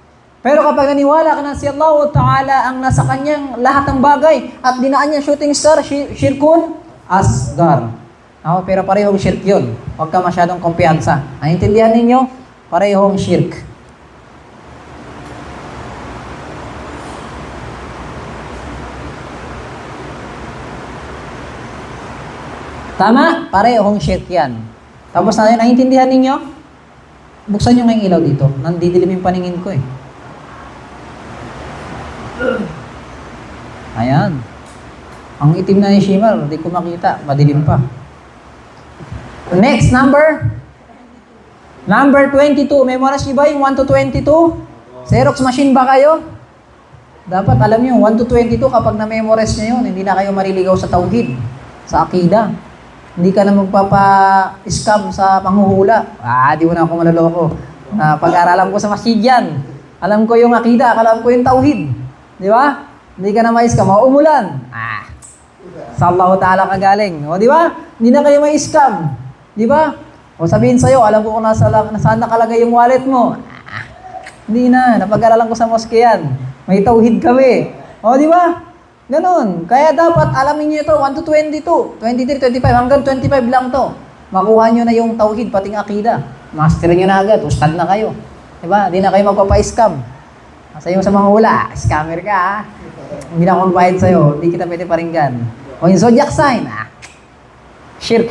Pero kapag naniwala ka na si Allah Ta'ala ang nasa kanyang lahat ng bagay at dinaan niya shooting star, shirkun asgar. Pero parehong shirk yun. Huwag ka masyadong kumpiyansa. Naintindihan ninyo? Parehong shirk. Tama? Parehong shirk yan. Tapos naiintindihan ninyo? Buksan nyo nga yung ilaw dito. Nandidilim yung paningin ko eh. Ayan. Ang itim na ni Shimar, hindi ko makita. Madilim pa. Next, number 22. Memorize nyo ba yung 1 to 22? Xerox machine ba kayo? Dapat alam nyo, 1 to 22, kapag na-memorize nyo yun, hindi na kayo mariligaw sa tauhid, sa akida. Hindi ka na magpapa-scam sa panghuhula. Di mo na ako maloloko. Pag-aralan ko sa masjid yan. Alam ko yung akida, alam ko yung tauhid. Di ba? Hindi ka na ma-scam. Umulan. Sa Allah Ta'ala ka galing. O, di ba? Hindi na kayo ma-scam. Di ba? O sabihin sa'yo, alam ko kung nasaan nakalagay yung wallet mo. Hindi na. Napag-aralan ko sa mosque yan. May tauhid kami. O, di ba? Ganon. Kaya dapat alamin nyo ito, 1 to 22, 23, 25, hanggang 25 lang to. Makuha nyo na yung tauhid, pating akida. Master nyo na agad, ustad na kayo. Diba? Di na kayo magpapa-scam. Sa'yo sa mga hula, scammer ka ha. Hindi na ako magbayad sa'yo, hindi kita pwede paringgan. O yung zodiac sign, shirk.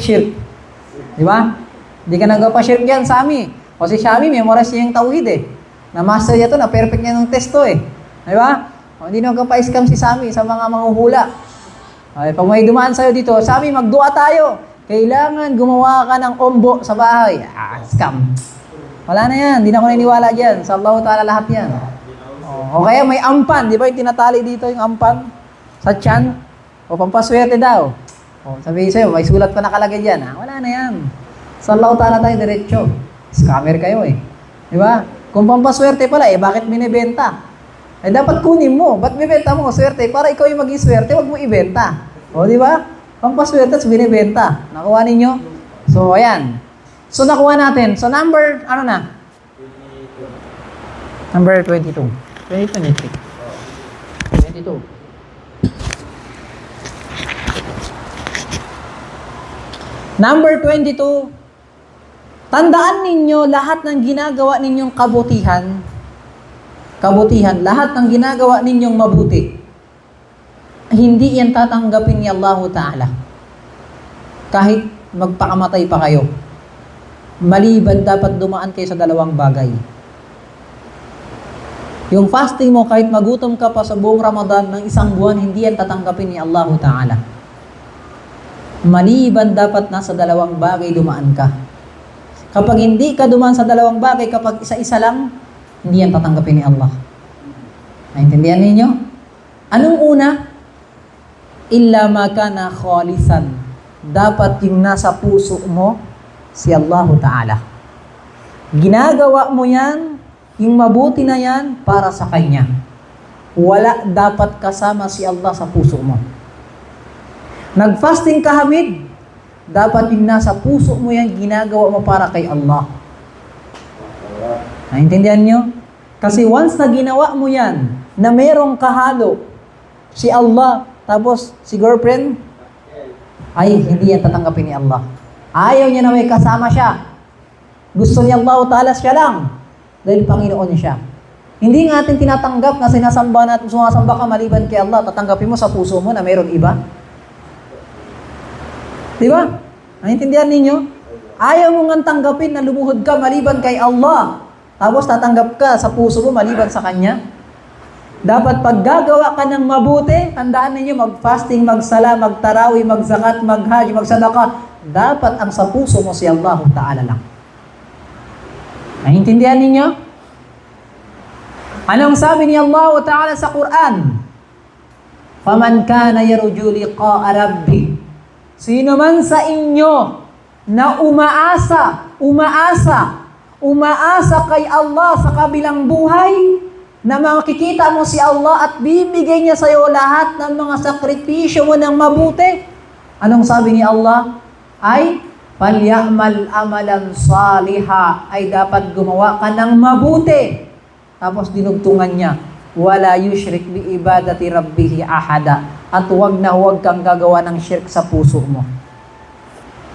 Diba? Hindi ka nagpapa-shirk yan, Sami. O si Shami, memorize niya yung tauhid eh. Na-master niya to, na-perfect niya ng testo eh. Diba? O, hindi na magpa-scam si Sami sa mga manguhula. Okay, pag may dumaan sa'yo dito, Sami, magdua tayo. Kailangan gumawa ka ng ombo sa bahay. Scam. Wala na yan. Hindi na ako naniniwala dyan. Sa Allah Ta'ala lahat yan. O kaya may ampan. Di ba yung tinatali dito yung ampan? Sa tiyan? O pampaswerte daw. O sabihin sa'yo, may sulat pa nakalagay dyan. Wala na yan. Sa Allah Ta'ala tayo diretso. Scammer kayo eh. Di ba? Kung pampaswerte pala, bakit binibenta? Dapat kunin mo. Ba't bibenta mo? Swerte. Para ikaw yung maging swerte, huwag mo ibenta. O, di ba? Pampaswerte at binibenta. Nakuha ninyo? So, ayan. So, nakuha natin. So, number, ano na? Number 22. 22. Number 22. Tandaan ninyo lahat ng ginagawa ninyong kabutihan, lahat ng ginagawa ninyong mabuti, hindi yan tatanggapin ni Allah Ta'ala. Kahit magpakamatay pa kayo. Maliban dapat dumaan kayo sa dalawang bagay. Yung fasting mo, kahit magutom ka pa sa buong Ramadan ng isang buwan, hindi yan tatanggapin ni Allah Ta'ala. Maliban dapat nasa dalawang bagay dumaan ka. Kapag hindi ka dumaan sa dalawang bagay, kapag isa-isa lang, hindi yan tatanggapin ni Allah. Naintindihan ninyo? Anong una? Illa ma kana khalisan. Dapat yung nasa puso mo, si Allah Ta'ala. Ginagawa mo yan, yung mabuti na yan, para sa Kanya. Wala dapat kasama si Allah sa puso mo. Nag-fasting ka, Hamid, dapat yung nasa puso mo yan, ginagawa mo para kay Allah. Naintindihan nyo? Kasi once na ginawa mo yan, na merong kahalo, si Allah, tapos si girlfriend, ay hindi yan tatanggapin ni Allah. Ayaw niya na may kasama siya. Gusto niya Allah Ta'ala siya lang. Dahil Panginoon siya. Hindi nga natin tinatanggap na sinasamba natin, sumasamba ka maliban kay Allah, tatanggapin mo sa puso mo na meron iba. Di ba? Naintindihan ninyo? Ayaw mo nga tanggapin na lumuhod ka maliban kay Allah. Tapos tatanggap ka sa puso mo maliban sa Kanya. Dapat pag gagawa ka ng mabuti, tandaan ninyo, mag-fasting, magsala, magtarawi, magzakat, maghaj, magsadaka. Dapat ang sa puso mo si Allah Ta'ala lang. Naintindihan ninyo? Anong sabi ni Allah Ta'ala sa Quran? Faman kana yarju liqa'a rabbih. Sino man sa inyo na umaasa kay Allah sa kabilang buhay, na makikita mo si Allah at bibigay niya sa iyo lahat ng mga sakripisyo mo ng mabuti. Anong sabi ni Allah? Ay, falyamal amalan saliha, ay dapat gumawa ka ng mabuti. Tapos dinugtungan niya, wala yushrik bi ibadati rabbih ahada, at huwag kang gagawa ng shirk sa puso mo.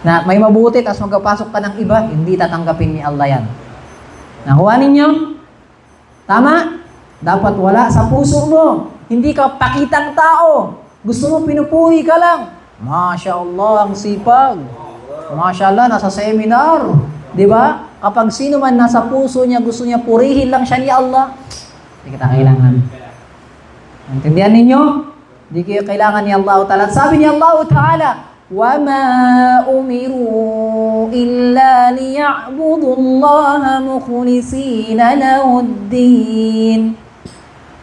Na may mabuti, tapos magpapasok ka ng iba, hindi tatanggapin ni Allah yan. Nakuha ninyo? Tama? Dapat wala sa puso mo. Hindi ka pakitang tao. Gusto mo pinupuhi ka lang. Masya Allah, ang sipag. Masya Allah, nasa seminar. Di ba? Kapag sino man nasa puso niya, gusto niya purihin lang siya ni Allah, hindi kita kailangan. Intindihan ninyo? Hindi kayo kailangan ni Allah Ta'ala. Sabi ni Allah Ta'ala, وَمَا أُمِرُوا إِلَّا لِيَعْبُدُوا اللَّهَ مُخْلِصِينَ لَهُ الدِّينَ.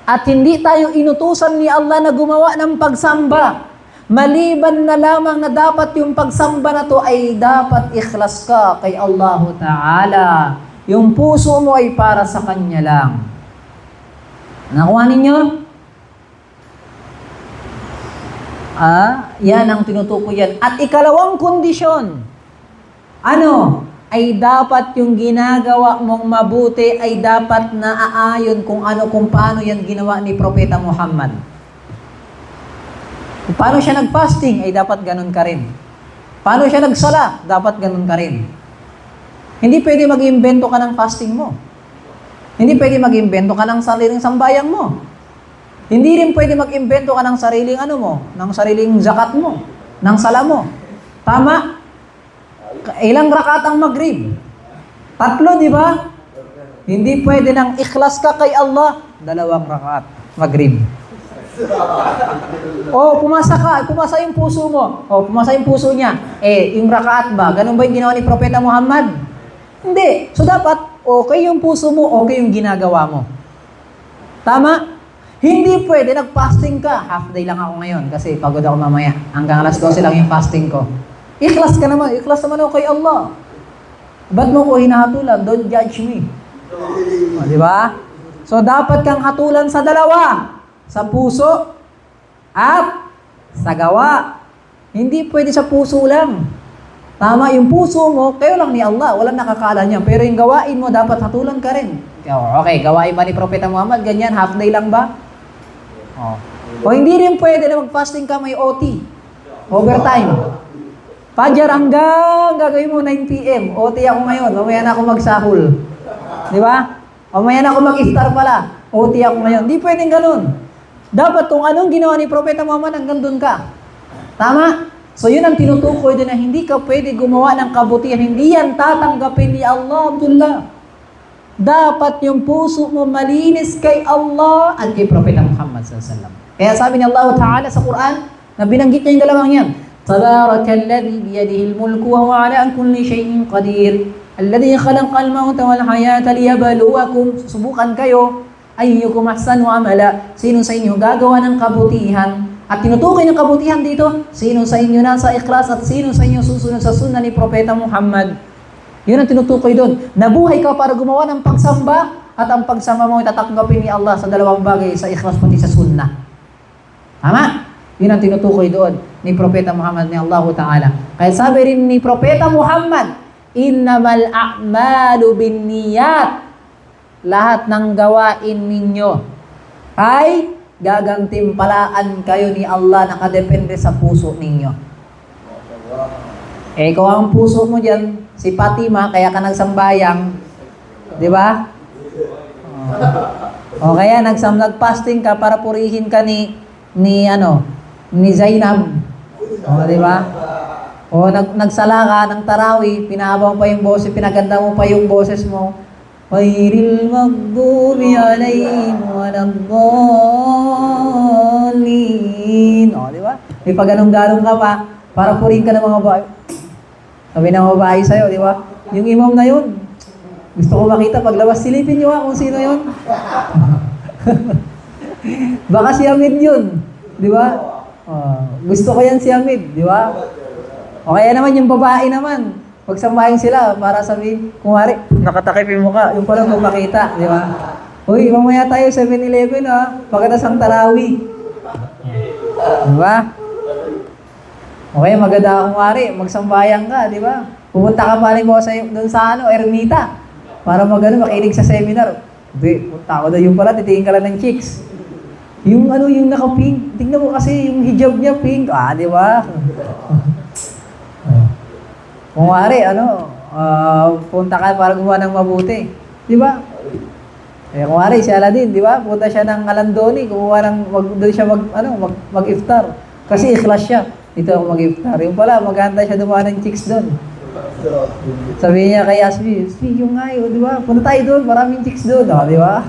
At hindi tayo inutusan ni Allah na gumawa ng pagsamba. Maliban na lamang na dapat yung pagsamba na to ay dapat ikhlas ka kay Allah Ta'ala. Yung puso mo ay para sa Kanya lang. Nakuha ninyo? Yan ang tinutukoy yan. At ikalawang kondisyon, ay dapat yung ginagawa mong mabuti ay dapat naaayon kung paano yan ginawa ni Propeta Muhammad. Kung paano siya nag-fasting, ay dapat ganun ka rin. Paano siya nagsala, dapat ganun ka rin. Hindi pwede mag-imbento ka ng fasting mo. Hindi pwede mag-imbento ka ng sariling sambayang mo. Hindi rin pwede mag-imbento ka ng sariling ng sariling zakat mo, ng sala mo. Tama? Ilang rakat ang Maghrib? 3, di ba? Hindi pwede nang ikhlas ka kay Allah, 2 rakat Maghrib. Pumasa yung puso mo. Pumasa yung puso niya. Yung rakaat ba? Ganun ba yung ginawa ni Propeta Muhammad? Hindi. So dapat, okay yung puso mo, okay yung ginagawa mo. Tama? Hindi pwede, nag-fasting ka. Half day lang ako ngayon kasi pagod ako mamaya. Hanggang alas 12 lang yung fasting ko. Ikhlas ka naman. Ikhlas naman ako kay Allah. Ba't mo ko hinahatulan? Don't judge me. Di ba? So dapat kang hatulan sa dalawa. Sa puso at sa gawa. Hindi pwede sa puso lang. Tama, yung puso mo, kayo lang ni Allah. Walang nakakala niya. Pero yung gawain mo, dapat hatulan ka rin. Okay, gawain ba ni Propeta Muhammad? Ganyan, half day lang ba? O hindi rin pwede na mag-fasting ka, may OT. Overtime. Fajar hanggang gagawin mo 9 p.m. OT ako ngayon. Mamaya na ako magsahul. Di ba? Mamaya na ako mag-iftar pala. OT ako ngayon. Di pwedeng ganun. Dapat kung anong ginawa ni Propeta Muhammad, hanggang doon ka. Tama? So yun ang tinutukoy din na hindi ka pwede gumawa ng kabutihan. Hindi yan tatanggapin ni Allah, Abdullah. Dapat yung puso mo malinis kay Allah at kay Propeta Muhammad SAW. Kaya sabi ni Allah Ta'ala sa Quran, na binanggit niya yung dalawang yan. Tabarakalladhi biyadihil mulku wa huwa ala kulli shay'in qadir. Alladhi khalaqa al-mauta wal hayata liyabluwakum. Susubukan kayo, ayyukum ahsanu amala. Sino sa inyo gagawa ng kabutihan? At tinutukoy ng kabutihan dito, sino sa inyo nasa ikhlas at sino sa inyo susunod sa sunnah ni Propeta Muhammad. Yun ang tinutukoy doon. Nabuhay ka para gumawa ng pagsamba at ang pagsamba mo itatanggapin ni Allah sa dalawang bagay, sa ikhlas pati sa sunnah. Tama? Yun ang tinutukoy doon ni Propeta Muhammad ni Allah Ta'ala. Kaya sabi rin ni Propeta Muhammad, innamal a'malu binniyat. Lahat ng gawain ninyo ay gagantimpalaan kayo ni Allah, nakadepende sa puso ninyo. Kung ang puso mo dyan, si Fatima, kaya ka nagsambayang, di ba? O kaya nag-fasting ka para purihin ka ni Zainab. O, di ba? O nagsala ka ng tarawih, pinahaba mo pa yung boses, pinaganda mo pa yung boses mo. Ghayril maghdubi alayhim waladdallin. O, di ba? May pag-ganong-ganong ka pa para purihin ka ng mga babae. Sabi ng babae sa'yo, di ba? Yung imam na yun, gusto ko makita paglabas, silipin nyo kung sino yun. Baka si Hamid yun, di ba? Gusto ko yan si Hamid, di ba? O kaya naman yung babae naman, pagsambahin sila para sabihin, kung hari, nakatakip yung mukha, yung palang magpakita, di ba? Uy, mamaya tayo 7-Eleven pagkatas ang tarawih. Di ba? Okay, maganda akong wari, magsambayang ka, di ba? Pupunta ka paling mo doon sa Ermita, para makinig sa seminar. Hindi, punta ako doon, yung pala, titingin ka lang ng chicks. Yung naka-pink, tingnan mo kasi yung hijab niya pink, di ba? Kung wari, punta ka para gumawa ng mabuti, di ba? Kung wari, si Aladdin, di ba? Punta siya ng Alandoni, doon siya mag-iftar. Kasi ikhlas siya. Dito ako mag-iftar. Yung pala, maghantay siya dumaan ng chicks doon. Sabi niya kay Asmi, yung nga yun, di ba? Punta tayo doon, maraming chicks doon, di ba?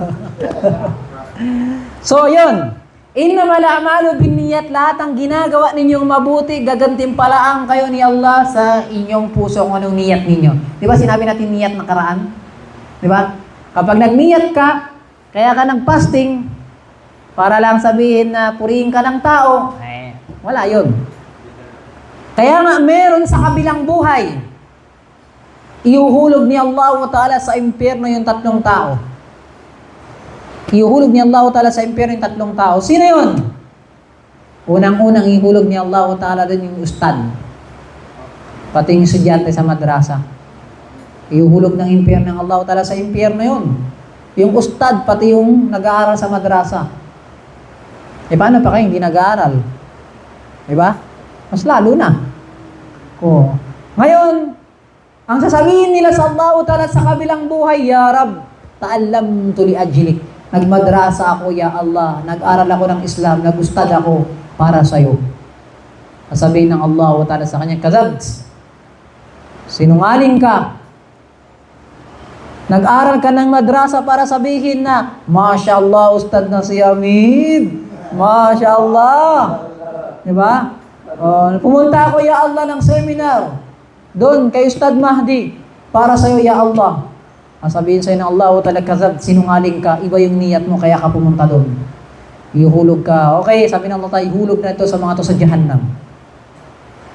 So, yun. Innamal a'malu binniyat, lahat ang ginagawa ninyong mabuti, gagantimpalaan kayo ni Allah sa inyong puso kung anong niyat ninyo. Di ba sinabi natin niyat nakaraan? Di ba? Kapag nag-niyat ka, kaya ka nag-fasting, para lang sabihin na purihin ka ng tao, wala yun. Kaya nga meron sa kabilang buhay, iuhulog ni Allah Ta'ala sa impyerno yung 3 tao. Iuhulog ni Allah Ta'ala sa impyerno yung 3 tao. Sino yun? Unang-unang ihulog ni Allah Ta'ala din yung ustad. Pati yung estudyante sa madrasa. Iuhulog ng impyerno ng Allah Ta'ala sa impyerno yun. Yung ustad, pati yung nag-aaral sa madrasa. Paano pa kayo hindi nag-aaral? Diba? Mas lalo na. Ngayon, ang sasabihin nila sa Allah Ta'ala sa kabilang buhay, Ya Rab, ta'allamtu li ajlik. Nagmadrasa ako, Ya Allah. Nag-aral ako ng Islam. Nagustad ako para sa'yo. Sasabihin ng Allah Ta'ala sa kanya, Kadhabs. Sinungaling ka. Nag-aral ka ng madrasa para sabihin na, Masya Allah, Ustad na si Hamid. Masya Allah. Diba? Pumunta ako, Ya Allah, ng seminar. Doon, kay Ustad Mahdi. Para sa'yo, Ya Allah. Sabihin sa'yo ng Allah, Kadhab, sinungaling ka. Iba yung niyat mo, kaya ka pumunta doon. Ihulog ka. Okay, sabi ng Allah, ihulog na ito sa mga to sa Jahannam.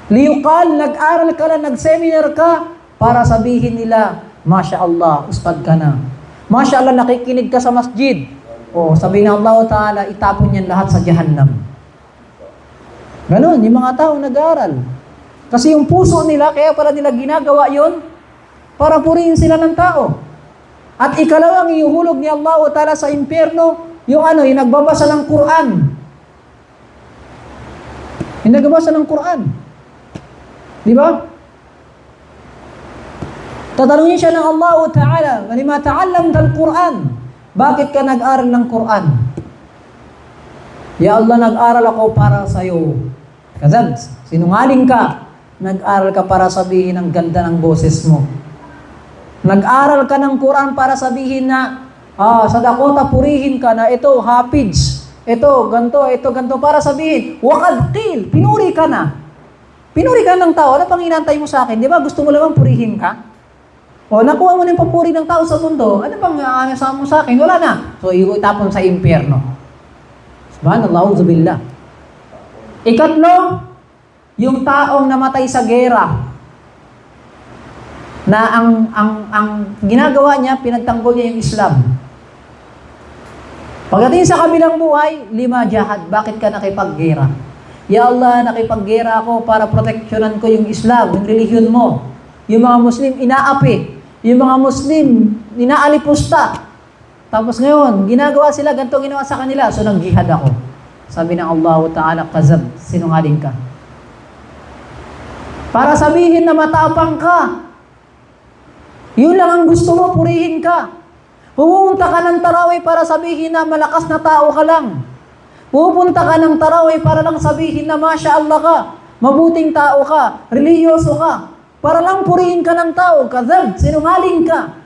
Liyukal, nag-aral ka na, nag-seminar ka, para sabihin nila, Masya Allah, Ustad ka na. Masya Allah, nakikinig ka sa masjid. Sabihin ng Allah Ta'ala, itapon yan lahat sa Jahannam. Ganon, yung mga tao nag-aaral. Kasi yung puso nila, kaya pala nila ginagawa yon para purihin sila ng tao. At ikalawang iuhulog ni Allah Ta'ala sa impyerno, yung nagbabasa ng Quran. Yung nagbabasa ng Quran. Di ba? Tatanungin siya ng Allah Ta'ala, "Lima ta'allamta al-Quran?" Bakit ka nag-aral ng Quran? Ya Allah, nag-aral ako para sa'yo. Kadhab, sinungaling ka. Nag-aral ka para sabihin ang ganda ng boses mo. Nag-aral ka ng Quran para sabihin na, sa Dakota purihin ka na ito, hafiz. Ito, ganto, para sabihin, waqad qil, pinuri ka na. Pinuri ka ng tao, ano pang inantay mo sa akin? Di ba gusto mo lang purihin ka? Nakuha mo na yung papuri ng tao sa mundo, ano pang mo sa akin? Wala na. So, itapon sa impyerno. Subhanallah, zubillah. Ikatlo, yung taong namatay sa gera, na ang ginagawa niya, pinagtanggol niya yung Islam. Pagdating sa kabilang buhay, 5 jihad. Bakit ka nakipaggera? Ya Allah, nakipaggera ako para proteksyonan ko yung Islam, yung relihiyon mo. Yung mga Muslim, inaapi. Yung mga Muslim, inaalipusta. Tapos ngayon, ginagawa sila, ganito ginawa sa kanila. So, nag-jihad ako. Sabi ng Allah Ta'ala, Kadhab, sinungaling ka. Para sabihin na matapang ka. Yun lang ang gusto mo, purihin ka. Pupunta ka ng Tarawih para sabihin na malakas na tao ka lang. Pupunta ka ng Tarawih para lang sabihin na Masya Allah ka, mabuting tao ka, religyoso ka. Para lang purihin ka ng tao, Kadhab, sinungaling ka.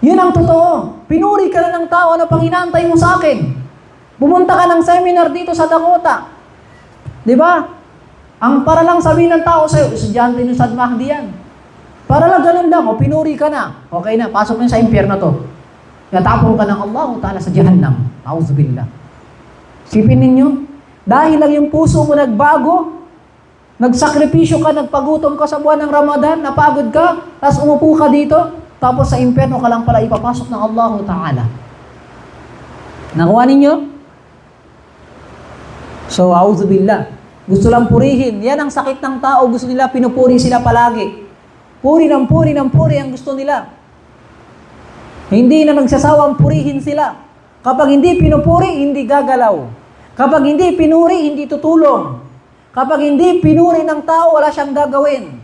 Yun ang totoo. Pinuri ka na ng tao, ano pang inaantay mo sa akin? Pumunta ka ng seminar dito sa Dakota. Di ba? Ang para lang sabihin ng tao sa'yo, estudyante ni Ustad Mahdi yan. Para lang ganun lang, pinuri ka na. Okay na, pasok mo sa impyerno to. Natapon ka ng Allah Ta'ala sa Jahannam. Auzubillah. Sipin ninyo, dahil lang yung puso mo nagbago, nagsakripisyo ka, nagpagutom ka sa buwan ng Ramadan, napagod ka, tapos umupo ka dito, tapos sa impyerno ka lang pala ipapasok ng Allah Ta'ala. Nakuha ninyo? So, auzubillah. Gusto lang purihin. Yan ang sakit ng tao. Gusto nila, pinupuri sila palagi. Puri ng puri ng puri ang gusto nila. Hindi na nagsasawang purihin sila. Kapag hindi pinupuri, hindi gagalaw. Kapag hindi pinuri, hindi tutulong. Kapag hindi pinuri ng tao, wala siyang gagawin.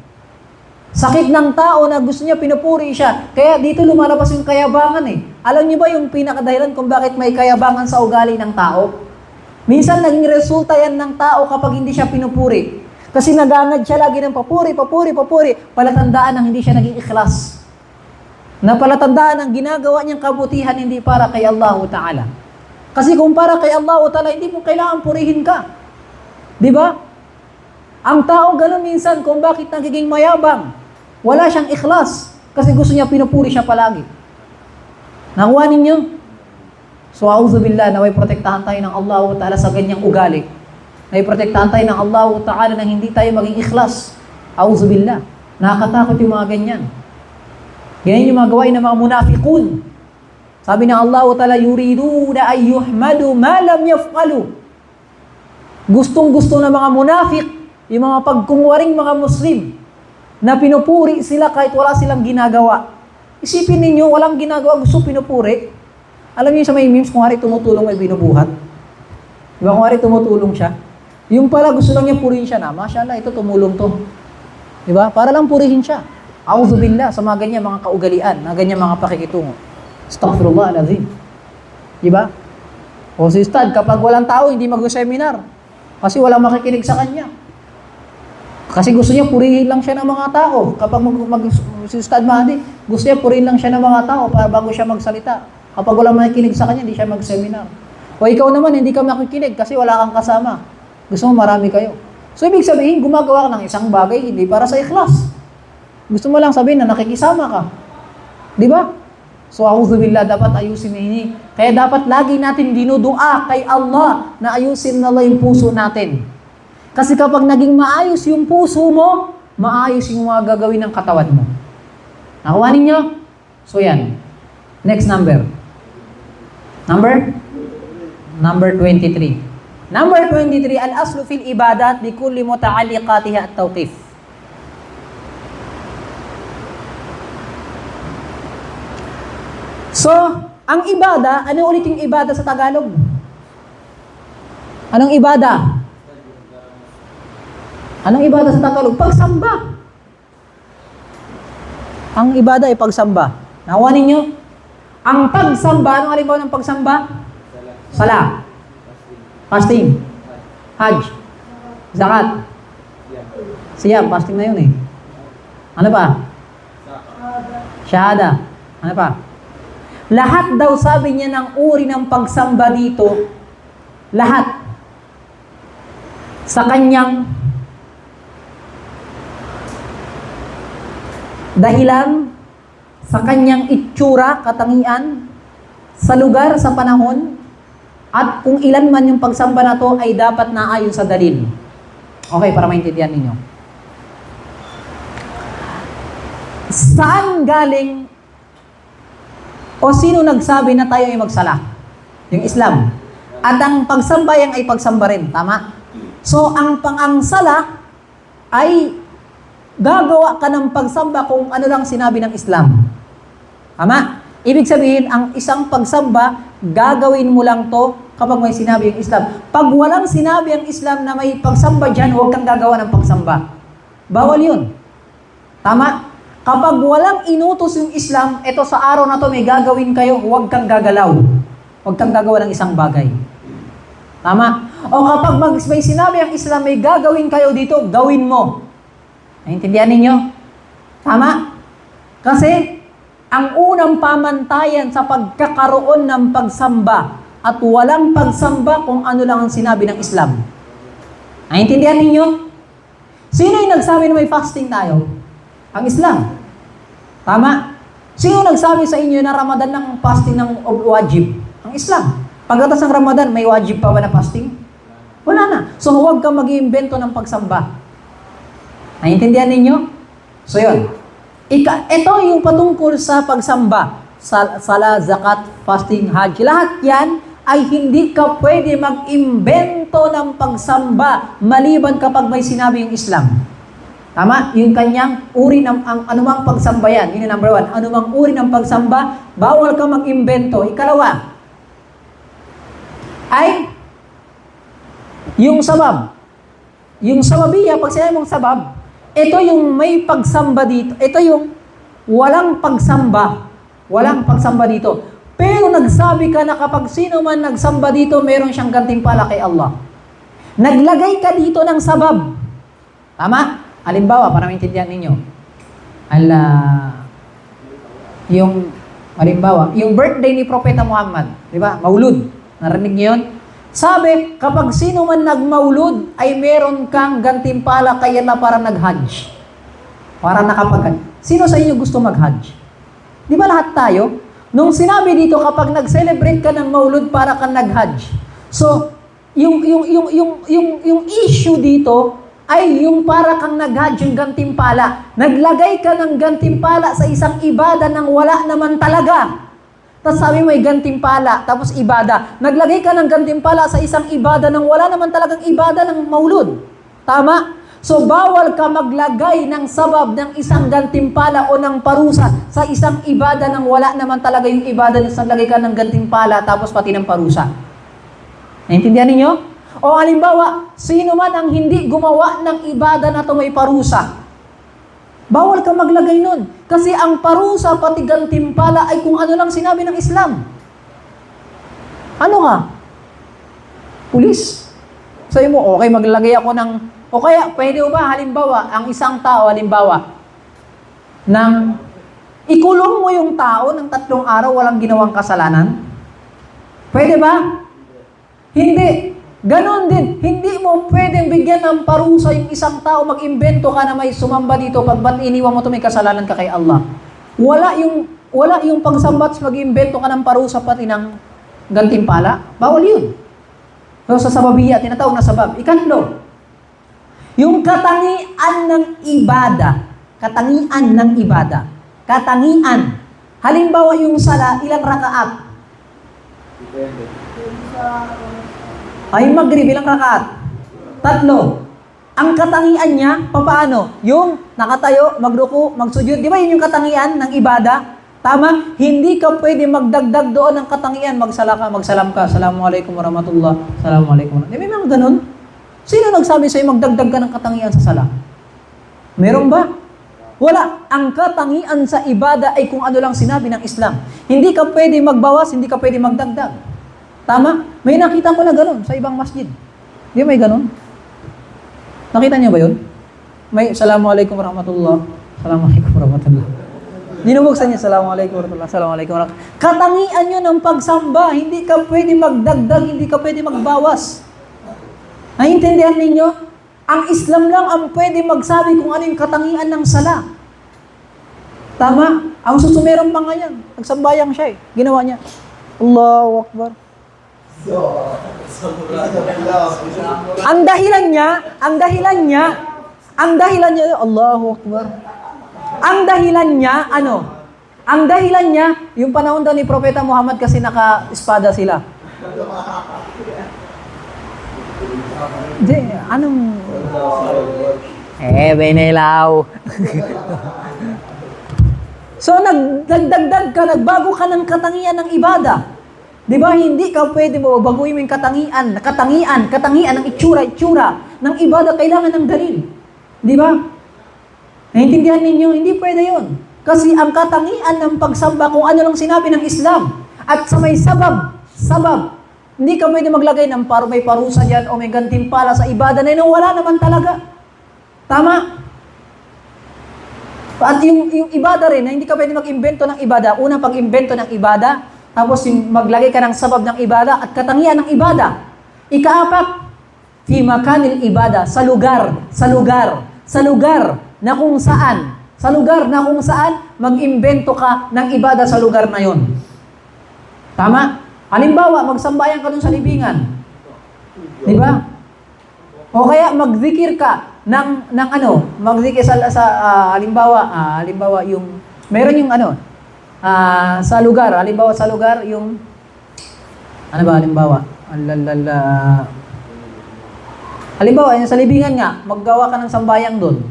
Sakit ng tao na gusto niya pinupuri siya. Kaya dito lumalabas yung kayabangan eh. Alam niyo ba yung pinakadahilan kung bakit may kayabangan sa ugali ng tao? Minsan naging resulta yan ng tao kapag hindi siya pinupuri. Kasi nagangad siya lagi ng papuri, palatandaan ng hindi siya naging ikhlas. Na palatandaan ng ginagawa niyang kabutihan hindi para kay Allah Ta'ala. Kasi kung para kay Allah Ta'ala, hindi mo kailangan purihin ka. Di ba? Ang tao ganun minsan kung bakit nagiging mayabang. Wala siyang ikhlas. Kasi gusto niya pinupuri siya palagi. Nakuha ninyo? So, auzubillah, naway protektahan tayo ng Allah Ta'ala sa ganyang ugali. Naway protektahan tayo ng Allah Ta'ala na hindi tayo maging ikhlas. Auzubillah. Nakakatakot yung mga ganyan. Ganyan yung mga gawain ng mga munafiqun. Sabi ng Allah Ta'ala, yuriduna ay yuhmadu ma lam yaf'alu. Gustong-gusto ng mga munafik, yung mga pagkungwaring mga Muslim, na pinupuri sila kahit wala silang ginagawa. Isipin ninyo, walang ginagawa, gusto pinupuri. Alam niyo sa may memes, kung hari tumutulong may binubuhat. Diba kung hari tumutulong siya? Yung pala gusto lang niya purihin siya na, mashallah, ito tumulong to. Diba? Para lang purihin siya. Auzubillah sa mga ganyan mga kaugalian, na ganyan mga pakikitungo. Astaghfirullah alazim. Diba? O si Ustad, kapag walang tao, hindi mag-seminar. Kasi walang makikinig sa kanya. Kasi gusto niya purihin lang siya ng mga tao. Kapag si Ustad Mahdi, gusto niya purihin lang siya ng mga tao para bago siya magsalita. Kapag walang makikinig sa kanya, hindi siya mag-seminar. O ikaw naman, hindi ka makikinig kasi wala kang kasama. Gusto mo marami kayo. So, ibig sabihin, gumagawa ka ng isang bagay, hindi para sa ikhlas. Gusto mo lang sabihin na nakikisama ka. Di ba? So, auzubillah, dapat ayusin ini. Kaya dapat lagi natin dinudua kay Allah na ayusin na Allah yung puso natin. Kasi kapag naging maayos yung puso mo, maayos yung mga gagawin ng katawan mo. Nakuha ninyo? So, yan. Next number. Number 23. Number 23, al-aslu fil ibadat bi kulli muta'alliqatiha at-tawqif. So, ang ibada, ano ulit yung ibada sa Tagalog? Anong ibada? Anong ibada sa Tagalog? Pagsamba. Ang ibada ay pagsamba. Nakuha ninyo? Ang pagsamba, anong halimbawa ng pagsamba? Sala. Fasting. Hajj. Zakat. Siyam, fasting na yun eh. Ano pa? Shahada. Ano pa? Lahat daw sabi niya ng uri ng pagsamba dito, lahat sa kanyang dahilan, sa kanyang itsura, katangian, sa lugar, sa panahon, at kung ilan man yung pagsamba na to ay dapat naayon sa dalil. Okay, para maintindihan ninyo. Saan galing o sino nagsabi na tayo ay magsala? Yung Islam. At ang pagsambayan ay pagsamba rin. Tama? So, ang pangangsala ay gagawa ka ng pagsamba kung ano lang sinabi ng Islam. Tama? Ibig sabihin, ang isang pagsamba, gagawin mo lang to kapag may sinabi yung Islam. Pag walang sinabi ang Islam na may pagsamba dyan, huwag kang gagawa ng pagsamba. Bawal yun. Tama? Kapag walang inutos yung Islam, eto sa araw na to may gagawin kayo, huwag kang gagalaw. Huwag kang gagawa ng isang bagay. Tama? O kapag may sinabi ang Islam, may gagawin kayo dito, gawin mo. Naintindihan ninyo? Tama? Kasi, ang unang pamantayan sa pagkakaroon ng pagsamba at walang pagsamba kung ano lang ang sinabi ng Islam. Naintindihan ninyo? Sino yung nagsabi na may fasting tayo? Ang Islam. Tama? Sino nagsabi sa inyo na Ramadan ng fasting ng wajib? Ang Islam. Pagkatapos ng Ramadan, may wajib pa ba na fasting? Wala na. So huwag kang mag-iimbento ng pagsamba. Naintindihan ninyo? So yun. Ito yung patungkol sa pagsamba. Sala, zakat, fasting, hajj. Lahat yan ay hindi ka pwede mag-imbento ng pagsamba maliban kapag may sinabi yung Islam. Tama? Yung kanyang uri ng anumang pagsamba yan. Yun yung number 1. Anumang uri ng pagsamba, bawal ka mag-imbento. Ikalawa, ay yung sabab. Yung sababiya, pag sinabi mong sabab, ito yung may pagsamba dito. Ito yung walang pagsamba. Walang pagsamba dito. Pero nagsabi ka na kapag sino man nagsamba dito, meron siyang gantimpala kay Allah. Naglagay ka dito ng sabab. Tama? Halimbawa, para maintindihan ninyo. Yung, halimbawa, yung birthday ni Propeta Muhammad, di ba? Maulud. Narinig niyo yun? Sabi, kapag sino man nagmaulud, ay meron kang gantimpala kaya na para nag-hajj. Para nakapag-hajj. Sino sa inyo gusto mag-hajj? Di ba lahat tayo? Nung sinabi dito, kapag nag-celebrate ka ng maulud, para kang nag-hajj. So, yung issue dito, ay yung para kang nag-hajj, yung gantimpala. Naglagay ka ng gantimpala sa isang ibada nang wala naman talaga. Tapos sabi mo ay gantimpala, tapos ibada. Naglagay ka ng gantimpala sa isang ibada nang wala naman talagang ibada ng maulud. Tama? So, bawal ka maglagay ng sabab ng isang gantimpala o ng parusa sa isang ibada nang wala naman talaga yung ibada na naglagay ka ng gantimpala tapos pati ng parusa. Naintindihan ninyo? O halimbawa, sino man ang hindi gumawa ng ibada na ito may parusa, bawal ka maglagay nun. Kasi ang parusa pati gantimpala ay kung ano lang sinabi ng Islam. Ano ka? Pulis? Sabi mo, okay, maglagay ako ng... O kaya, pwede ba, halimbawa, ang isang tao, halimbawa, nang ikulong mo yung tao ng 3 araw walang ginawang kasalanan? Pwede ba? Hindi. Ganon din, hindi mo pwedeng bigyan ng parusa yung isang tao, mag-imbento ka na may sumamba dito, pag ba't iniwan mo ito, may kasalanan ka kay Allah. Wala yung pagsambat, mag-imbento ka ng parusa pati ng gantimpala. Bawal yun. So sa sababiya, tinatawag na sabab. Ikatlo, yung katangian ng ibada. Katangian ng ibada. Katangian. Halimbawa yung sala, ilang rakaat? Ay maghrib, ilang rakaat? 3. Ang katangian niya, paano? Yung nakatayo, magruku, magsujud. Di ba yun yung katangian ng ibada? Tama? Hindi ka pwede magdagdag doon ng katangian. Magsalam ka. Assalamualaikum warahmatullah. Assalamualaikum. Di ba mga ganun? Sino nagsabi sa'yo magdagdag ka ng katangian sa sala? Meron ba? Wala. Ang katangian sa ibada ay kung ano lang sinabi ng Islam. Hindi ka pwede magbawas, hindi ka pwede magdagdag. Tama? May nakita ko na ganun sa ibang masjid. Di may ganun? Nakita niyo ba yun? May Assalamualaikum warahmatullah. Assalamualaikum warahmatullah. Dinubuksan niya, Assalamualaikum warahmatullah. Assalamualaikum warahmatullah. Katangian yun ng pagsamba. Hindi ka pwede magdagdag, hindi ka pwede magbawas. Naiintindihan ninyo? Ang Islam lang ang pwede magsabi kung ano yung katangian ng sala. Tama? Ang susumerong pa nga yan. Nagsambayang siya eh. Ginawa niya. Allahu Akbar. Ang dahilan niya, Allahu Akbar. Ang dahilan niya, ano? Ang dahilan niya, yung panahon daw ni Propeta Muhammad kasi naka-espada sila. Di, anong... Benilaw. So, nagdagdag ka, nagbago ka ng katangian ng ibada. Di ba, hindi ka pwede mo baguhin mo yung katangian ng itsura ng ibada, kailangan ng dalil. Di ba? Naintindihan ninyo? Hindi pwede yun. Kasi ang katangian ng pagsamba, kung ano lang sinabi ng Islam, at sa may sabab, hindi ka pwede maglagay ng may parusa dyan o may gantimpala sa ibada na yun, wala naman talaga. Tama? At yung ibada rin, na hindi ka pwede mag-imbento ng ibada. Unang pag-imbento ng ibada, tapos yung maglagay ka ng sabab ng ibada at katangian ng ibada. Ika-4, fi makanil ibada, sa lugar na kung saan, mag-imbento ka ng ibada sa lugar na yon. Tama? Halimbawa, magsambayan ka dun sa libingan. Di ba? O kaya magzikir ka ng magzikir halimbawa yung meron yung sa lugar, yung halimbawa yung sa libingan nga, maggawa ka ng sambayang doon.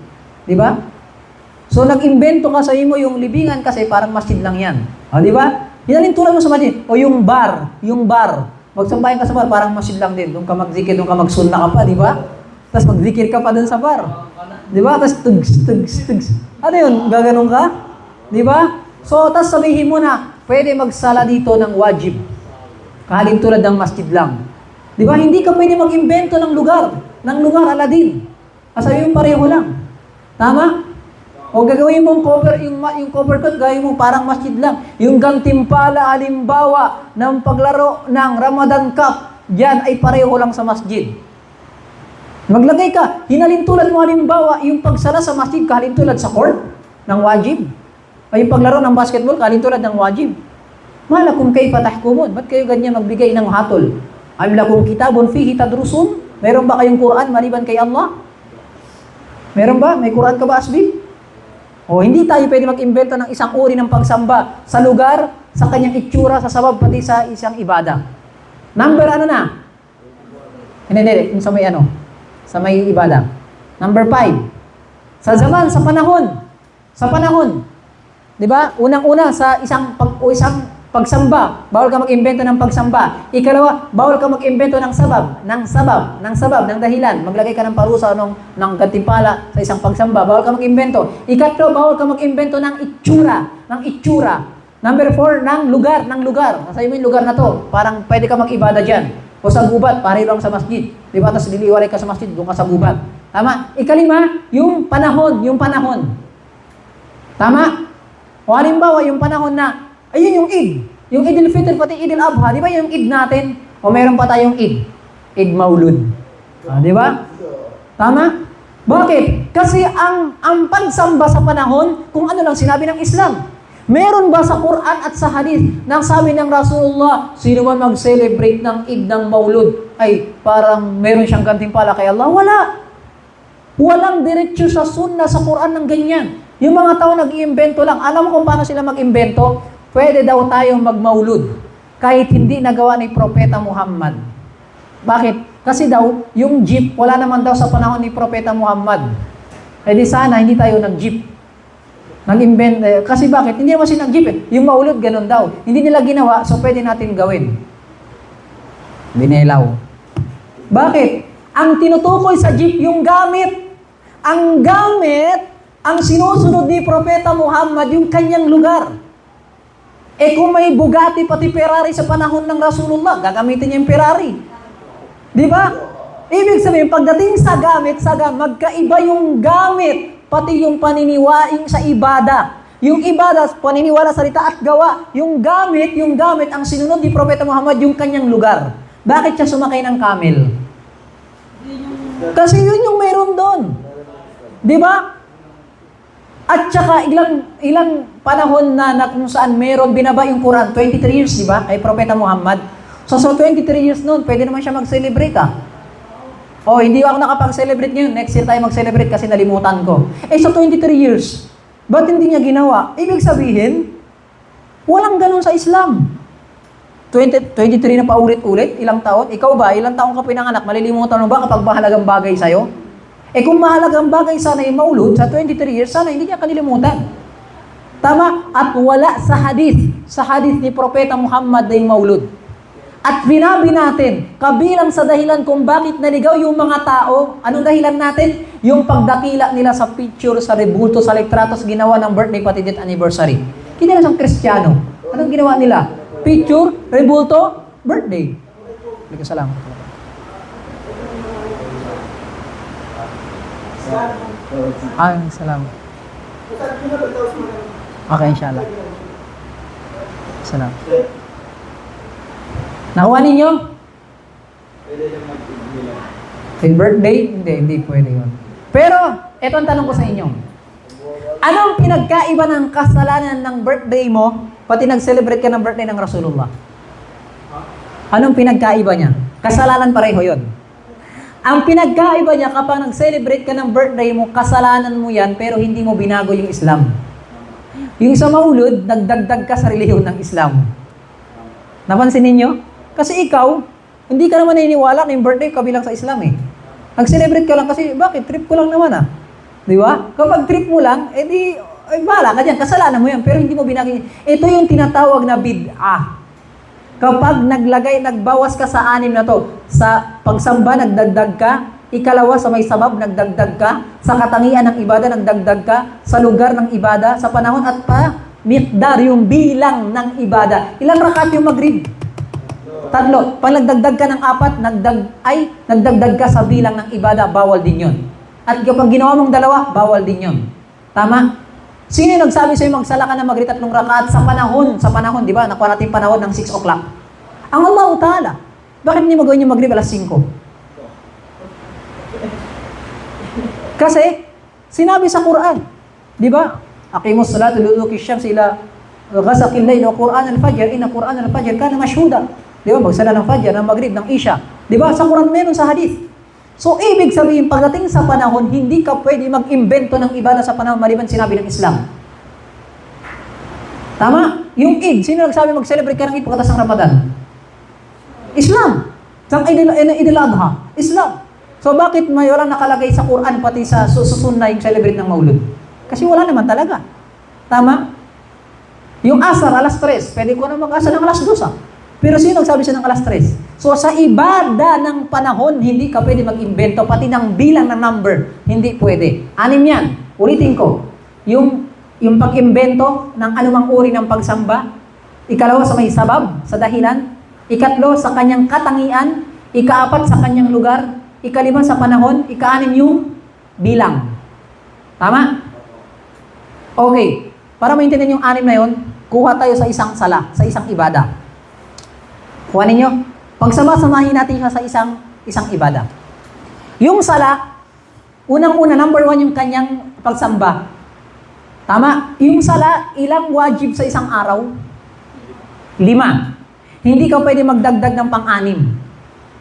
Di ba? So, nag-imbento ka sa mo yung libingan kasi parang masjid lang yan. O, di ba? Yan tulad mo sa masjid. O, yung bar. Magsambayan ka sa bar, parang masjid lang din. Doon ka magzikir, doon ka magsunna ka pa, di ba? Tapos magzikir ka pa doon sa bar. Di ba? Tapos tugs. Ano yun? Gaganon ka? Di ba? So, tapos sabihin mo na, pwede magsala dito ng wajib. Kahalin tulad ng masjid lang. Di ba? Hindi ka pwede mag-imbento ng lugar aladin. Sabi mo pareho lang. Tama? O gagawin mong cover, yung cover code, gawin mo parang masjid lang. Yung gantimpala, halimbawa, ng paglaro ng Ramadan Cup, diyan ay pareho lang sa masjid. Maglagay ka, hinalintulad mo halimbawa, yung pagsala sa masjid, kahalintulad sa court ng wajib. Ay yung paglaro ng basketball, kahalintulad ng wajib. Malakum kayfa tahkumun. Ba't kayo ganyan magbigay ng hatol? Am lakum kitabun fihi tadrusun? Meron ba kayong Quran maliban kay Allah? Meron ba? May Quran ka ba, Asbi? O hindi tayo pwede mag-imbento ng isang uri ng pagsamba sa lugar, sa kanyang itsura, sa sabab, pati sa isang ibada. Number ano na? Hindi, yung sa may ano? Sa may ibada. Number 5. Sa zaman, sa panahon. Sa panahon. 'Di ba? Unang-una sa isang pagsamba, bawal ka mag-imbento ng pagsamba. Ikalawa, bawal ka mag-imbento ng sabab, ng dahilan. Maglagay ka ng parusa ng gantimpala sa isang pagsamba, bawal ka mag-imbento. Ikatlo, bawal ka mag-imbento ng itsura. Number 4, ng lugar. Nasabi mo yung lugar na to, parang pwede ka mag-ibada dyan. O sa gubat, pareho lang sa masjid. Di ba? Tapos liliwalay ka sa masjid, doon ka sa gubat. Tama? Ikalima, yung panahon. Tama? O halimbawa, yung panahon na, ayun yung Eid. Yung Eid al-Fitr, pati Eid al-Adha. Di ba yung Eid natin? O meron pa tayong Eid. Eid Maulud. Di ba? Tama? Bakit? Kasi ang pagsamba sa panahon, kung ano lang sinabi ng Islam. Meron ba sa Quran at sa Hadith nang sabi ng Rasulullah, sino man mag-celebrate ng Eid ng Maulud, ay parang meron siyang gantimpala kay Allah? Wala. Walang diretsyo sa sunnah sa Quran ng ganyan. Yung mga tao nag-iimbento lang. Alam mo kung paano sila mag-imbento? Pwede daw tayong magmaulud kahit hindi nagawa ni Propeta Muhammad. Bakit? Kasi daw, yung jeep, wala naman daw sa panahon ni Propeta Muhammad. Eh di sana, hindi tayo nag-jeep. Nag-invent. Kasi bakit? Hindi naman sila nag-jeep eh. Yung maulud, ganun daw. Hindi nila ginawa, so pwede natin gawin. Binilaw. Bakit? Ang tinutukoy sa jeep, yung gamit. Ang gamit, ang sinusunod ni Propeta Muhammad, yung kanyang lugar. Eh kung may Bugatti pati Ferrari sa panahon ng Rasulullah, gagamitin niya yung Ferrari. Di ba? Ibig sabihin, pagdating sa gamit, magkaiba yung gamit, pati yung paniniwaing sa ibada. Yung ibada, paniniwala, salita at gawa. Yung gamit, ang sinunod ni Propeta Muhammad, yung kanyang lugar. Bakit siya sumakay ng camel? Kasi yun yung meron doon. Di ba? At saka ilang panahon na kung saan meron binaba yung Quran, 23 years, di ba? Kay Propeta Muhammad. So 23 years noon, pwede naman siya mag-celebrate hindi ako nakapag-celebrate ngayon. Next year tayo mag-celebrate kasi nalimutan ko. So 23 years, ba't hindi niya ginawa? Ibig sabihin, walang ganun sa Islam. 23 na paulit-ulit, ilang taon? Ikaw ba, ilang taon ka pinanganak? Malilimutan mo ba kapag mahalagang bagay sa'yo? Kung mahalagang bagay sana yung maulud, sa 23 years, sana hindi niya kanilimutan. Tama? At wala sa hadith ni Propeta Muhammad na yung maulud. At binabi natin, kabilang sa dahilan kung bakit naligaw yung mga tao, anong dahilan natin? Yung pagdakila nila sa picture, sa rebulto, sa litratos, ginawa ng birthday pati death anniversary. Hindi na sang Kristiyano. Anong ginawa nila? Picture, rebulto, birthday. Salamat. Salamat. Okay, inshallah. Salamat. Nakuha ninyo? Kay birthday? Hindi pwede yun. Pero, eto ang tanong ko sa inyo. Anong pinagkaiba ng kasalanan ng birthday mo, pati nag-celebrate ka ng birthday ng Rasulullah? Anong pinagkaiba niya? Kasalanan pareho yun. Ang pinagkaiba niya, kapag nag-celebrate ka ng birthday mo, kasalanan mo yan, pero hindi mo binago yung Islam. Yung sa maulud, nagdagdag ka sa relihiyon ng Islam. Napansin ninyo? Kasi ikaw, hindi ka naman naniniwala na yung birthday kabilang sa Islam eh. Nag-celebrate ka lang kasi, bakit? Trip ko lang naman Di ba? Kapag trip mo lang, bahala ka dyan, kasalanan mo yan, pero hindi mo binagi. Ito yung tinatawag na bid'ah. Kapag nagbawas ka sa 6 na to, sa pagsamba, nagdagdag ka, ikalawa, sa may sabab, nagdagdag ka, sa katangian ng ibada, nagdagdag ka, sa lugar ng ibada, sa panahon at miqdar, yung bilang ng ibada. Ilang rakat yung Maghrib? 3. Pag nagdagdag ka ng 4, nagdagdag ka sa bilang ng ibada, bawal din yun. At kapag ginawa mong dalawa, bawal din yun. Tama? Sino yung nagsabi sa'yo magsala ka na Maghrib 3 rakaat sa panahon, di ba? Nakuha natin panahon ng 6 o'clock. Ang Allah Ta'ala. Bakit hindi mo gawin yung Maghrib alas 5? Kasi, sinabi sa Quran, di ba? Aqimus salatu luluki syams ila ghasaqil layl wa Quran al-fajr, inna Quran al-fajr kana mashhuda. Di ba? Magsala ng Fajr, ng Maghrib, ng Isha. Di ba? Sa Quran meron sa hadith. So, ibig sabihin, pagdating sa panahon, hindi ka pwede mag-imbento ng ibadah sa panahon maliban sinabi ng Islam. Tama? Yung Eid, sino nagsabi mag-celebrate ka ng Eid pagkatapos ng Ramadan? Islam. Sa Eid al-Adha, Islam. So, bakit may walang nakalagay sa Quran pati sa susunna yung celebrate ng Maulud? Kasi wala naman talaga. Tama? Yung Asar, alas 3, pwede ko na mag-asar ng alas 2. Pero sino nagsabi siya ng alas 3? So, sa ibada ng panahon, hindi ka pwede mag-imbento, pati ng bilang ng number, hindi pwede. 6 yan. Ulitin ko. Yung pag-imbento ng anumang uri ng pagsamba, ikalawa sa may sabab, sa dahilan, ikatlo sa kanyang katangian, ikaapat sa kanyang lugar, ikalima sa panahon, ika-6 yung bilang. Tama? Okay. Para maintindihan yung 6 na yun, kuha tayo sa isang sala, sa isang ibada. Kuha ninyo. Pagsama-samahin natin siya sa isang ibada. Yung sala, unang-una, number 1 yung kanyang pagsamba. Tama? Yung sala, ilang wajib sa isang araw? 5. Hindi ka pwede magdagdag ng pang-6.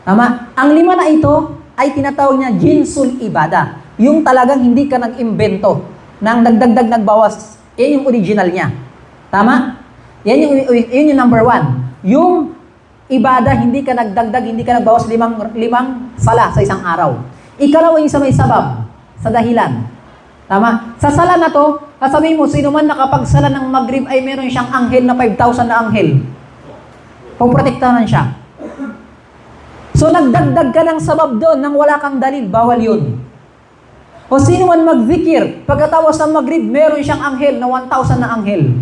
Tama? Ang 5 na ito ay tinatawag niya jinsul ibada. Yung talagang hindi ka nag-imbento ng nagdagdag, nagbawas. Yan yung original niya. Tama? Yan yung number 1. Yung ibada, hindi ka nagdagdag, hindi ka nagbawas 5 sala sa isang araw. Ikalawa yung sa may sabab, sa dahilan. Tama? Sa sala na to, sasabihin mo, sino man nakapagsala ng Maghrib ay meron siyang anghel na 5,000 na anghel. Puprotektahan siya. So, nagdagdag ka ng sabab doon nang wala kang dalil, bawal yun. O sino man magzikir, pagkatapos ng Maghrib, meron siyang anghel na 1,000 na anghel.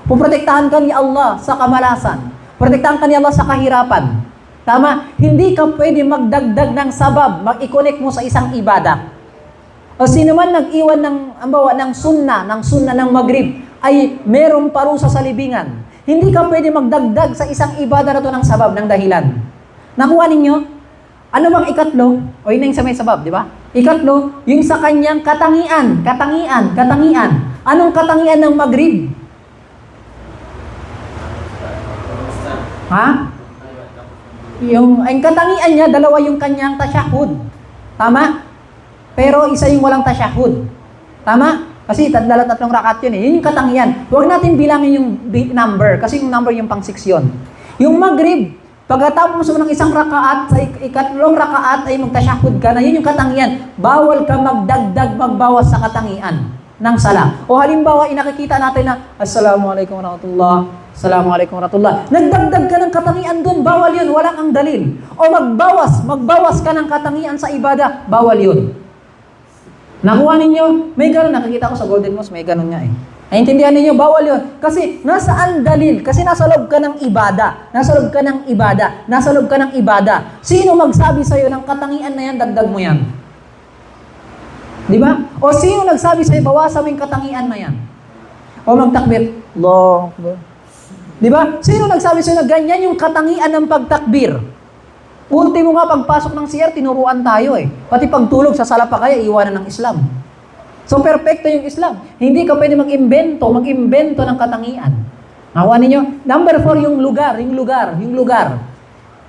Puprotektahan ka ni Allah sa kamalasan. Protektahan ka ni Allah sa kahirapan. Tama? Hindi ka pwede magdagdag ng sabab, mag-i-connect mo sa isang ibada. O sino man nag-iwan ng sunna ng Maghrib, ay merong parusa sa libingan. Hindi ka pwede magdagdag sa isang ibada na to ng sabab, ng dahilan. Nakuha ninyo? Ano bang ikatlo? O yun na yung sa may sabab, di ba? Ikatlo, yung sa kanyang katangian. Anong katangian ng Maghrib? Ha? Ang katangian niya, 2 yung kanyang tasyahud. Tama? Pero isa yung walang tasyahud. Tama? Kasi 3 rakaat yun eh. Yun yung katangian. Huwag natin bilangin yung number. Kasi yung number yung pang 6 yun. Yung Maghrib, pagkatapos mo ng isang rakaat, sa ikatlong rakaat ay magtasyahud ka na. Yun yung katangian. Bawal ka magdagdag, magbawas sa katangian ng sala. O halimbawa, inakikita natin na, Assalamualaikum warahmatullah. Assalamualaikum warahmatullah. Nagdagdag ka ng katangian doon, bawal yun, walang ang dalil. O magbawas ka ng katangian sa ibada, bawal yun. Nakuha ninyo? May ganun, nakikita ko sa Golden Mosque, may ganun nga eh. Naintindihan ninyo, bawal yun. Kasi nasaan dalil? Kasi nasa loob ka ng ibada. Nasa loob ka ng ibada. Sino magsabi sa'yo ng katangian na yan, dagdag mo yan? Di ba? O sino nagsabi sa'yo, bawasan mo yung katangian na yan? O magtakbir, Allah Akbar. Di ba? Sino nagsabi sa'yo na ganyan yung katangian ng pagtakbir? Ultimo nga, pagpasok ng CR, tinuruan tayo eh. Pati pagtulog sa sala pa kaya, iwanan ng Islam. So, perfecto yung Islam. Hindi ka pwede mag-imbento ng katangian. Nakuha ninyo? Number 4, yung lugar.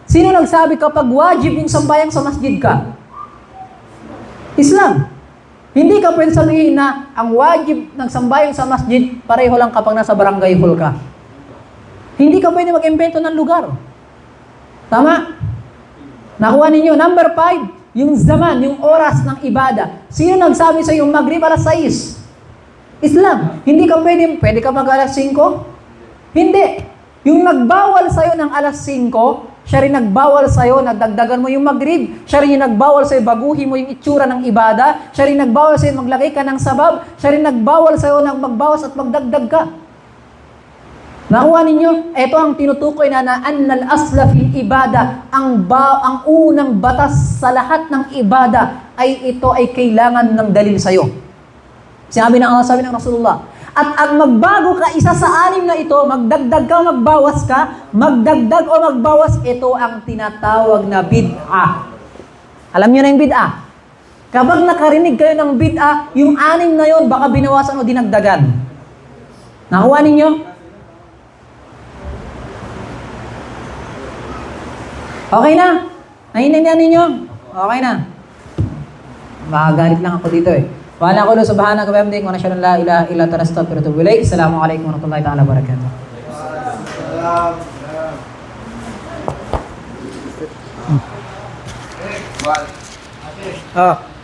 Sino nagsabi kapag wajib yung sambayang sa masjid ka? Islam. Hindi ka pwede sabihin na ang wajib ng sambayang sa masjid, pareho lang kapag nasa barangay hall ka. Hindi ka pwede mag-imbento ng lugar. Tama? Nakuha ninyo. Number 5, yung zaman, yung oras ng ibada. Sino nagsabi sa yung Maghrib alas 6? Islam. Hindi ka pwede ka mag alas 5? Hindi. Yung nagbawal sa'yo ng alas 5, siya rin nagbawal sa'yo na dagdagan mo yung Maghrib. Siya rin yung nagbawal sa'yo, baguhin mo yung itsura ng ibada. Siya rin nagbawal sa'yo, maglagay ka ng sabab. Siya rin nagbawal sa'yo na magbawas at magdagdag ka. Nakuha ninyo? Ito ang tinutukoy na annal asla fil ibada. Ang unang batas sa lahat ng ibada ay ito ay kailangan ng dalil sa'yo. Sinabi ng Allah, sabi ng Rasulullah. At ang magbago ka, isa sa anim na ito, magdagdag ka, magbawas ka, magdagdag o magbawas, ito ang tinatawag na bid'ah. Alam niyo na yung bid'ah? Kapag nakarinig kayo ng bid'ah, yung anim na yon baka binawasan o dinagdagan. Nakuha ninyo? Okay na? Naiintindihan ninyo? Okay na. Makagalit lang ako dito eh. Wala ko doon subhanaka wa bihamdika wa nashhadu an la ilaha illa anta astaghfiruka wa atubu ilaik. Assalamualaikum warahmatullahi taala wabarakatuh. Ah.